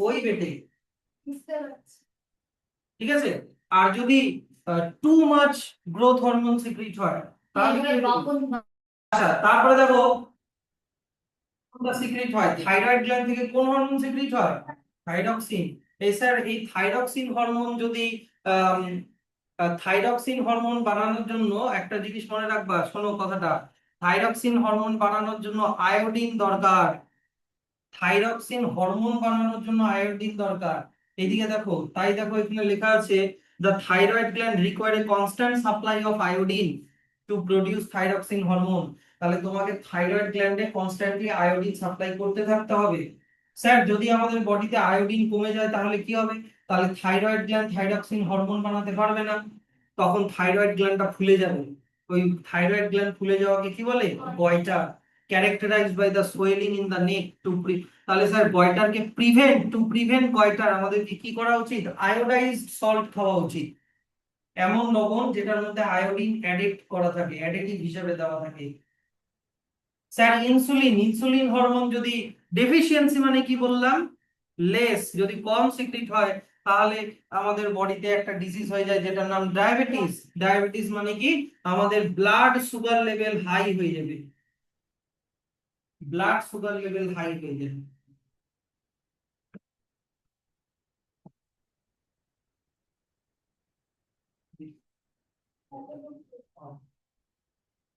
ওই পেটে। ঠিক আছে? আর যদি too much growth hormone secrete হয় তাহলে কি হবে? আচ্ছা, তারপরে দেখো, কোনটা সিক্রিট হয়? থাইরয়েড গ্ল্যান্ড থেকে কোন হরমোন সিক্রিট হয়? থাইরক্সিন। এই স্যার, এই থাইরক্সিন হরমোন যদি থাইরক্সিন হরমোন বানানোর জন্য একটা জিনিস মনে রাখবা, শোনো কথাটা, থাইরক্সিন হরমোন বানানোর জন্য আয়োডিন দরকার। থাইরক্সিন হরমোন বানানোর জন্য আয়োডিন দরকার। এইদিকে দেখো, তাই দেখো এখানে লেখা আছে, the thyroid gland require a constant supply of iodine to produce thyroxine hormone. তাহলে তোমাকে থাইরয়েড গ্ল্যান্ডে কনস্ট্যান্টলি আয়োডিন সাপ্লাই করতে থাকতে হবে। স্যার, যদি আমাদের বডিতে আয়োডিন কমে যায় তাহলে কি হবে? তাহলে থাইরয়েড গ্ল্যান্ড থাইরক্সিন হরমোন বানাতে পারবে না, তখন থাইরয়েড গ্ল্যান্ডটা ফুলে যাবে। ওই থাইরয়েড গ্ল্যান্ড ফুলে যাওয়াকে কি বলে? Goitre. characterized by the swelling in the neck to তাহলে স্যার, গয়টারকে প্রিভেন্ট গয়টার আমাদেরকে কি করা উচিত? আয়োডাইজড সল্ট খাওয়া উচিত, এমন লবণ যেটার মধ্যে আয়োডিন অ্যাডেড করা থাকে, অ্যাডিটিভ হিসেবে দেওয়া থাকে। স্যার, ইনসুলিন হরমোন যদি ডেফিসিয়েন্সি মানে কি বললাম? লেস, যদি কম সিক্রিট হয় তাহলে আমাদের বডিতে একটা ডিজিজ হয়ে যায় যেটার নাম ডায়াবেটিস। ডায়াবেটিস মানে কি, আমাদের ব্লাড সুগার লেভেল হাই হয়ে যাবে, ব্লাড সুগার লেভেল হাই হয়ে যাবে।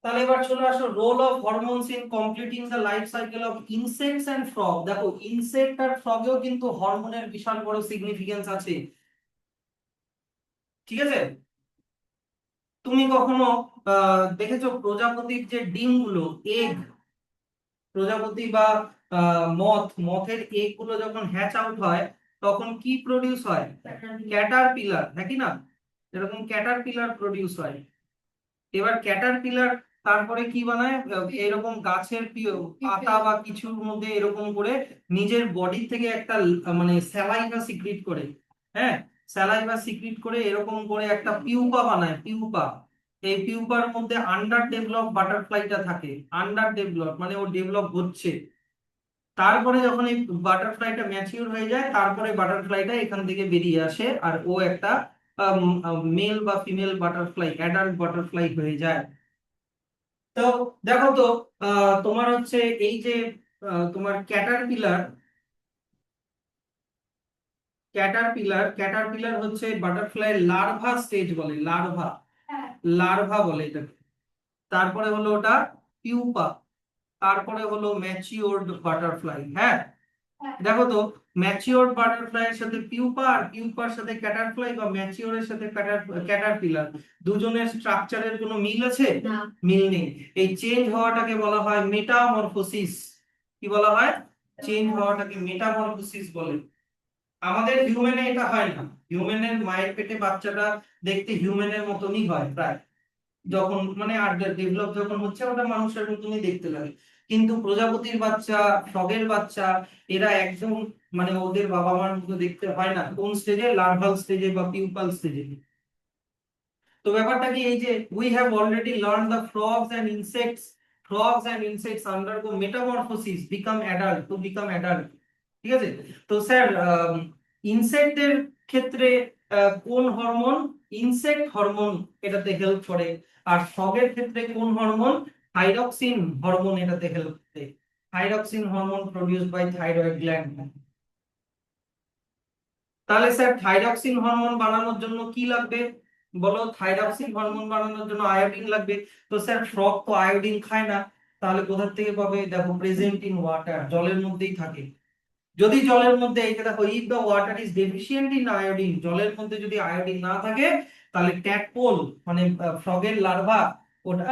তাহলে এবার চলে আসো role of hormones in completing the life cycle of insects and frog. দেখো ইনসেক্ট আর ফ্রগেও কিন্তু হরমোনের বিশাল বড় সিগনিফিকেন্স আছে, ঠিক আছে। তুমি কখনো দেখেছো প্রজাপতির যে ডিমগুলো, এগ, প্রজাপতি বা মথের এগ গুলো যখন হ্যাচ আউট হয় তখন কি প্রডিউস হয়? ক্যাটারপিলার, হ্যাঁ কি না? এরকম ক্যাটারপিলার প্রডিউস হয়। এবার ক্যাটারপিলার তারপরে কি বানায়, এরকম গাছের পাতা বা কিছুর মধ্যে এরকম করে নিজের বডি থেকে একটা মানে স্যালাইভা সিক্রিট করে, হ্যাঁ, স্যালাইভা সিক্রিট করে এরকম করে একটা পিউপা বানায়, পিউপা। এই পিউপার মধ্যে আন্ডার ডেভেলপ বাটারফ্লাইটা থাকে, আন্ডার ডেভেলপ মানে ও ডেভেলপ হচ্ছে। তারপরে যখন এই বাটারফ্লাইটা ম্যাচিউর হয়ে যায় তারপরে বাটারফ্লাইটা এখান থেকে বেরিয়ে আসে আর ও একটা মেল বা ফিমেল বাটারফ্লাই, অ্যাডাল্ট বাটারফ্লাই হয়ে যায়। তো দেখো তো তোমার হচ্ছে এই যে তোমার ক্যাটারপিলার, ক্যাটারপিলার হচ্ছে বাটারফ্লাই লার্ভা স্টেজ বলে, লার্ভা, লার্ভা বলে এটাকে। তারপরে হলো ওটা পিউপা, তারপরে হলো ম্যাচিওরড বাটারফ্লাই। হ্যাঁ, দেখো তো ম্যাচিওরড বাটারফ্লাই এর সাথে পিউপা আর পিউপার সাথে ক্যাটারফ্লাই বা ম্যাচিওরের সাথে ক্যাটারপিলার দুজনের স্ট্রাকচারের কোনো মিল আছে? মিল নেই। এই চেঞ্জ হওয়াটাকে বলা হয় মেটামরফোসিস। কি বলা হয়? চেঞ্জ হওয়াটাকে মেটামরফোসিস বলে। আমাদের হিউম্যানে এটা হয় না। হিউম্যানের মায়ের পেটে বাচ্চাটা দেখতে হিউম্যানের মতনই হয় প্রায়, যখন মানে আর ডেভেলপ যখন হচ্ছে ওটা মানুষের মতনই দেখতে লাগে। কিন্তু প্রজাপতির বাচ্চা, ফ্রগের বাচ্চা, এরা একদম মানে ওদের বাবা মার মতো দেখতে হয় না। কোন স্টেজে? লার্ভাল স্টেজে বা পিউপাল স্টেজে। তো ব্যাপারটা কি, এই যে we have already learn the frogs and insects undergo metamorphosis become adult, to become adult, ঠিক আছে। তো স্যার ইনসেক্টের ক্ষেত্রে কোন হরমোন, ইনসেক্ট হরমোন এটাতে হেল্প করে, আর ফ্রগের ক্ষেত্রে কোন হরমোন, থাইরক্সিন হরমোন এটাতে হেল্প করে। Thyroxine hormone produced by thyroid gland. তাহলে স্যার থাইরক্সিন হরমোন বানানোর জন্য কি লাগবে বলো? থাইরক্সিন হরমোন বানানোর জন্য আয়োডিন লাগবে। তো স্যার ফ্রগ তো আয়োডিন খায় না, তাহলে কোথা থেকে পাবে? দেখো প্রেজেন্ট ইন ওয়াটার, জলের মধ্যেই থাকে। যদি জলের মধ্যে, এই যে দেখো, if the water is deficient in iodine, জলের মধ্যে যদি আয়োডিন না থাকে তাহলে ট্যাডপোল মানে ফ্রগের লার্ভা, ওটা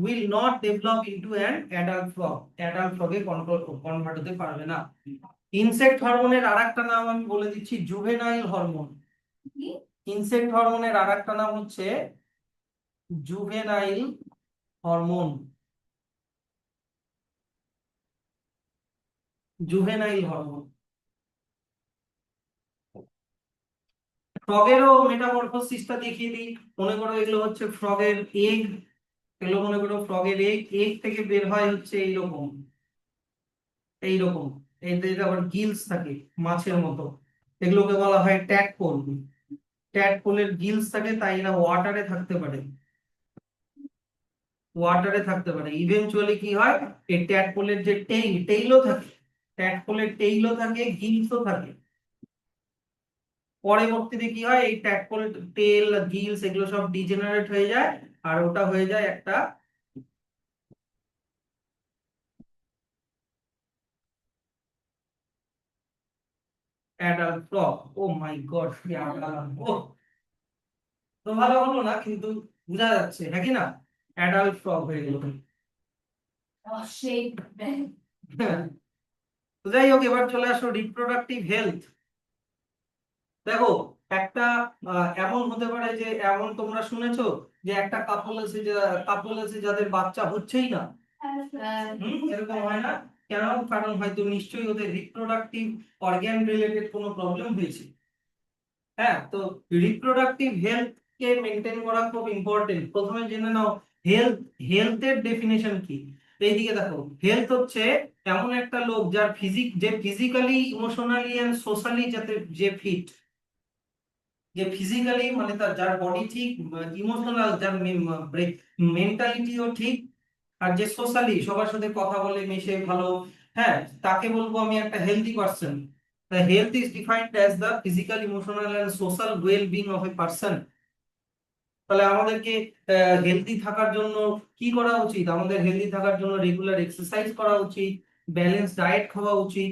will not develop into an adult frog, adult ফ্রগে কনভার্ট হতে পারবে না। ইনসেক্ট হরমোনের আরেকটা নাম আমি বলে দিচ্ছি, জুভেনাইল হরমোন। ইনসেক্ট হরমোনের আরেকটা নাম হচ্ছে জুভেনাইল হরমোন, জুভেনাইল হরমোন। ফ্রগেরও মেটামরফোসিসটা দেখিয়ে দিই। মনে করো এগুলো হচ্ছে ফ্রগের এগ, এগুলো মনে করো ফ্রগের এগ, এগ থেকে বের হয় হচ্ছে এইরকম, এইরকম এদের আবার গিলস থাকে মাছের মতো, এগুলোকে বলা হয় ট্যাডপোল। ট্যাডপোলের গিলস থাকে তাই এরা ওয়াটারে থাকতে পারে, ওয়াটারে থাকতে পারে। ইভেনচুয়ালি কি হয়, এই ট্যাডপোলের যে টেইলও থাকে, ট্যাডপোলের টেইলও থাকে, গিলসও থাকে। পরবর্তীতে কি হয়, এই ট্যাডপোল টেল গিলস এগুলো সব ডিজেনারেট হয়ে যায় আর ওটা হয়ে যায় একটা অ্যাডাল্ট ফ্রগ। ও মাই গড, কি আলাদা! ও তো ভালো হলো না, কিন্তু বোঝা যাচ্ছে নাকি না, অ্যাডাল্ট ফ্রগ হয়ে গেল। তো যাই হোক, এবার চলে আসো রিপ্রোডাক্টিভ হেলথ। দেখো একটা এমন হতে পারে যে, এমন তোমরা শুনেছো যে একটা কাপল আছে যাদের বাচ্চা হচ্ছেই না। এরকম হয় না? কেন? কারণ হয়তো নিশ্চয়ই ওদের রিপ্রোডাক্টিভ অর্গান রিলেটেড কোনো প্রবলেম হয়েছে। হ্যাঁ, তো রিপ্রোডাক্টিভ হেলথ কে মেনটেন করা খুব ইম্পর্টেন্ট। প্রথমে জেনে নাও হেলথ, হেলথের ডেফিনেশন কি। এইদিকে দেখো, হেলথ হচ্ছে এমন একটা লোক যার যে ফিজিক্যালি, ইমোশনালি এন্ড সোশ্যালি যাতে যে ফিট, যে ফিজিক্যালি মানে তার যার বডি ঠিক, ইমোশনাল যার মেন্টালিটিও ঠিক, আর যে সোশ্যালি সবার সাথে কথা বলে মিশে ভালো, হ্যাঁ, তাকে বলবো আমি একটা healthy person. The health is defined as the physical, emotional and social well-being of a person. তাহলে আমাদেরকে হেলদি থাকার জন্য কি করা উচিত? আমাদের হেলদি থাকার জন্য রেগুলার এক্সারসাইজ করা উচিত, ব্যালেন্স ডায়েট খাওয়া উচিত,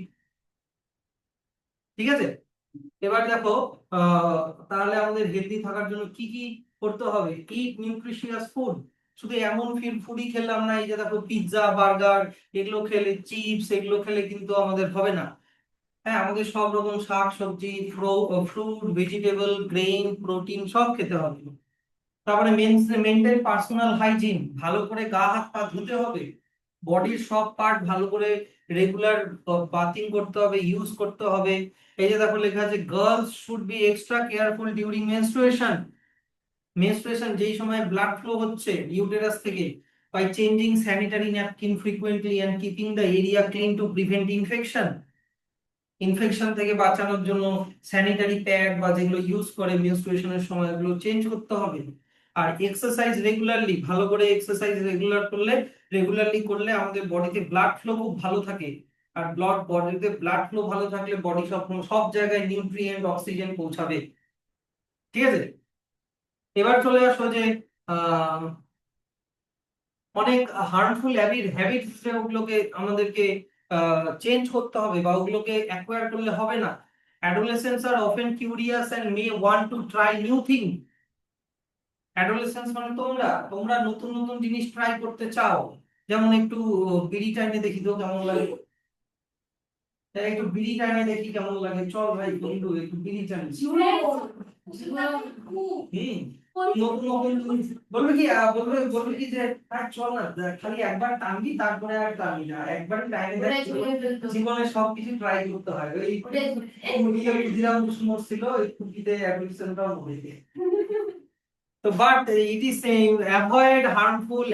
ঠিক আছে? এবার দেখো, আহ তাহলে আমাদের হেলদি থাকার জন্য কি কি করতে হবে? ইট নিউট্রিশিয়াস ফুড। শুধু এমন ফুডই খেলাম না, এই যে দেখো পিৎজা বার্গার এগুলো খেলে, চিপস এগুলো খেলে কিন্তু আমাদের হবে না। হ্যাঁ, আমাদের সব রকম শাক সবজি, ফ্রুট, ভেজিটেবল, গ্রেইন, প্রোটিন সব খেতে হবে। তারপরে মেনটেন পার্সোনাল হাইজিন, ভালো করে গা হাত পা ধুতে হবে, বডির সব পার্ট ভালো করে রেগুলার বাথিং করতে হবে, ইউজ করতে হবে। এই যে দেখো লেখা আছে girls should be extra careful during menstruation. Menstruation যেই সময় ব্লাড ফ্লো হচ্ছে ইউটেরাস থেকে, by changing sanitary napkin frequently and keeping the area clean to prevent infection. Infection থেকে বাঁচানোর জন্য স্যানিটারি প্যাড বা যেগুলো ইউজ করে মেনস্ট্রুয়েশনের সময় এগুলো চেঞ্জ করতে হবে। আর এক্সারসাইজ রেগুলারলি, ভালো করে এক্সারসাইজ রেগুলারলি করলে আমাদের বডিতে ব্লাড ফ্লো খুব ভালো থাকে। আর বডিতে ব্লাড ফ্লো ভালো থাকলে বডি সব সব জায়গায় নিউট্রিয়েন্ট অক্সিজেন পৌঁছাবে, ঠিক আছে? এবার চলে আসো যে আহ অনেক হার্মফুল হ্যাবিটস ওগুলোকে আমাদেরকে চেঞ্জ করতে হবে বা ওগুলোকে অ্যাকোয়ার করলে হবে না। Adolescents are often curious and may want to try new thing. Adolescence মানে তোমরা তোমরা নতুন নতুন জিনিস ট্রাই করতে চাও। যেমন একটু বিড়ি টাইনে দেখি তো কেমন লাগে, তাই একটু বিড়ি টাইনে দেখি কেমন লাগে, চল ভাই বন্ধু একটু বিড়ি টানি। নতুন নতুন জিনিস বলবে কি, বলবে কি যে চল না, খালি একবার টানবি তারপরে আর টানবি না, একবার টাইনে দেখ, জীবনে সবকিছু ট্রাই করতে হয়। ওই ক্ষুদিরাম বসু ছিল ওই খুকিতে অ্যাডমিশনটাও মরে। So, but it is saying avoid harmful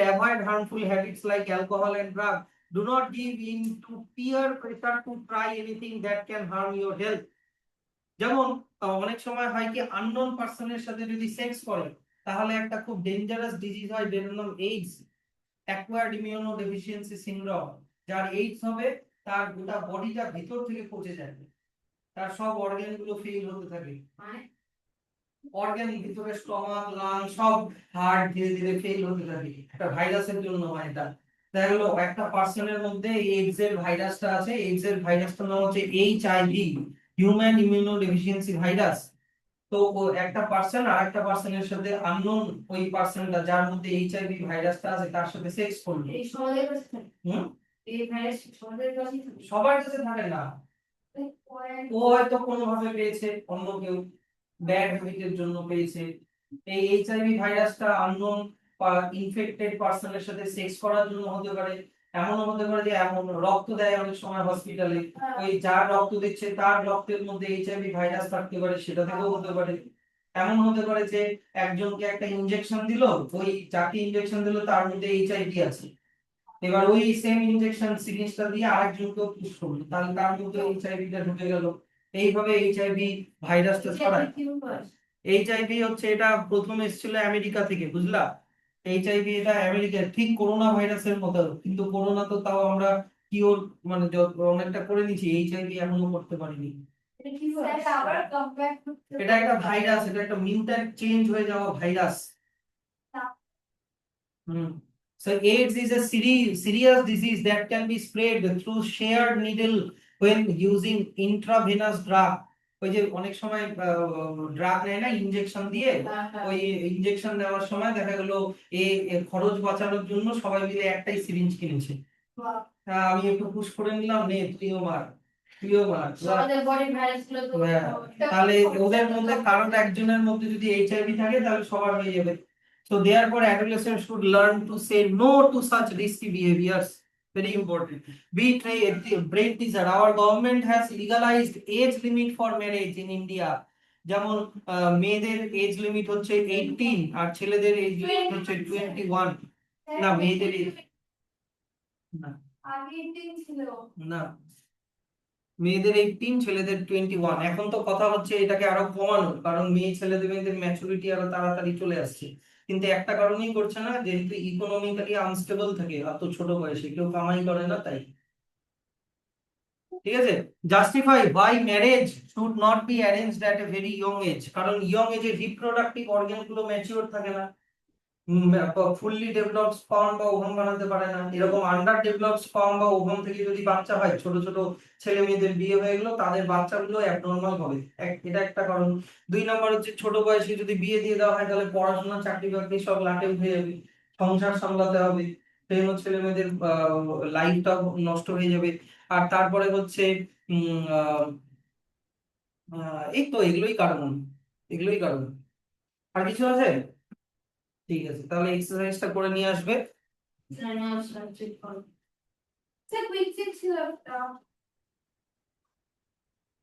habits like alcohol and drug. Do not give in to peer pressure to try anything that can harm your health. যেমন অনেক সময় হয় কি আননোন পার্সনের সাথে যদি সেক্স করে তাহলে একটা খুব ডেঞ্জারাস ডিজিজ হয় যেটার নাম AIDS, acquired immuno deficiency syndrome. যার এইডস হবে তার গোটা বডিটা ভিতর থেকে পচে যাবে, তার সব অর্গান গুলো ফেল হতে থাকে, অর্গান ভিতরে স্টমাক লাং সব হার্ট ধীরে ধীরে ফেল হতে থাকে। একটা ভাইরাসের জন্য হয় এটা। দেখা গেল একটা পার্সনের মধ্যে এইডস এর ভাইরাসটা আছে, এইডস এর ভাইরাসটার নাম হচ্ছে HIV, human immuno deficiency virus. তো ও একটা পার্সন আর একটা পার্সনের সাথে আননোন, ওই পার্সনটা যার মধ্যে এইচআইভি ভাইরাসটা আছে তার সাথে সেক্স করলো। এই সমাজের কাছে থাকে। হুম, এই ভাইরাস সমাজের কাছেই থাকে। সবার কাছে থাকে না, ও হয়তো কোনোভাবে পেয়েছে, অন্য কেউ ব্যাড হ্যাবিটের জন্য পেয়েছে। এই এইচআইভি ভাইরাসটা আননোন বা ইনফেক্টেড পার্সনের সাথে সেক্স করার জন্য হতে পারে। এমনও হতে পারে যে এমন রক্ত দেয় অনেক সময় হসপিটালে, ওই যার রক্ত দিচ্ছে তার রক্তের মধ্যে এইচআইভি ভাইরাস থাকতে পারে, সেটা থেকেও হতে পারে। এমন হতে পারে যে একজনকে একটা ইনজেকশন দিল, ওই যাকে ইনজেকশন দিল তার মধ্যে এইচআইভি আছে, এবার ওই সেম ইনজেকশন সিরিঞ্জটা দিয়ে আরেকজনকে পুশ করলো, তাহলে তার মধ্যে এইচআইভিটা ঢুকে গেল। এইভাবে এইচআইভি ভাইরাসটা ছড়ায়। এইচআইভি হচ্ছে এটা প্রথম এসেছিল আমেরিকা থেকে, বুঝলা? এইচআইভি এটা আমেরিকা, ঠিক করোনা ভাইরাসের মতো, কিন্তু করোনা তো তাও আমরা কিওর মানে অনেকটা করে নিয়েছি, এইচআইভি এখনো করতে পারিনি। এটা একটা ভাইরাস, এটা একটা মিউট্যান্ট চেঞ্জ হয়ে যাওয়া virus. Hmm. So AIDS is a serious disease that can be spread through shared needle when using intravenous drug. ওই যে অনেক সময় ড্রাগ নেয় না ইনজেকশন দিয়ে, ওই ইনজেকশন নেওয়ার সময় দেখা গেল খরচ বাঁচানোর জন্য সবাই মিলে একটাই সিরিঞ্জ কিনেছে। আমি একটু পুশ করে নিলাম, নে তুইও মার, তুইও মার। হ্যাঁ, তাহলে ওদের মধ্যে কারোর একজনের মধ্যে যদি এইচআইভি থাকে তাহলে সবার হয়ে যাবে। So therefore, adolescents should learn to say no to such risky behaviors. Very important. Break this. Our government has legalized age limit for marriage in India. যেমন মেয়েদের এজ লিমিট হচ্ছে 18 আর ছেলেদের এজ লিমিট হচ্ছে 21। না মেয়েদের age না, আগে ছিল। না মেয়েদের 18, ছেলেদের 21। এখন তো কথা হচ্ছে এটাকে আরো কমানোর, কারণ মেয়েদের ম্যাচুরিটি আরো তাড়াতাড়ি চলে আসছে। কিন্তু একটা কারণেই করছে না, যেহেতু ইকোনমিক্যালি আনস্টেবল থাকে, এত ছোট বয়সে কেউ কামাই করে না তাই। ঠিক আছে। Justify why marriage should not be arranged at a very young age. কারণ ইয়ং এজে রিপ্রোডাক্টিভ অর্গান গুলো ম্যাচিওর থাকে না, ফুললি ডেভেলপড স্পার্ম বা ওভাম বানাতে পারে না। এরকম আন্ডার ডেভেলপড স্পার্ম বা ওভাম থেকে যদি বাচ্চা হয়, ছোট ছোট ছেলে মেয়েদের বিয়ে হয়ে গেলো, তাদের বাচ্চাগুলো অ্যাবনর্মাল হবে। এটা একটা কারণ। 2 নম্বর হচ্ছে ছোট বয়সে যদি বিয়ে দিয়ে দেওয়া হয়, তাহলে পড়াশোনা চাকরি বাকরি সব লাটে উঠে যাবে, সংসার সামলাতে হবে, সেই জন্য ছেলে মেয়েদের লাইফটাও নষ্ট হয়ে যাবে। আর তারপরে হচ্ছে উম আহ, এই তো এগুলোই কারণ, এগুলোই কারণ। আর কিছু আছে? ঠিক আছে, তাহলে এক্সারসাইজটা করে নিয়ে আসবে। It's a quick fix here.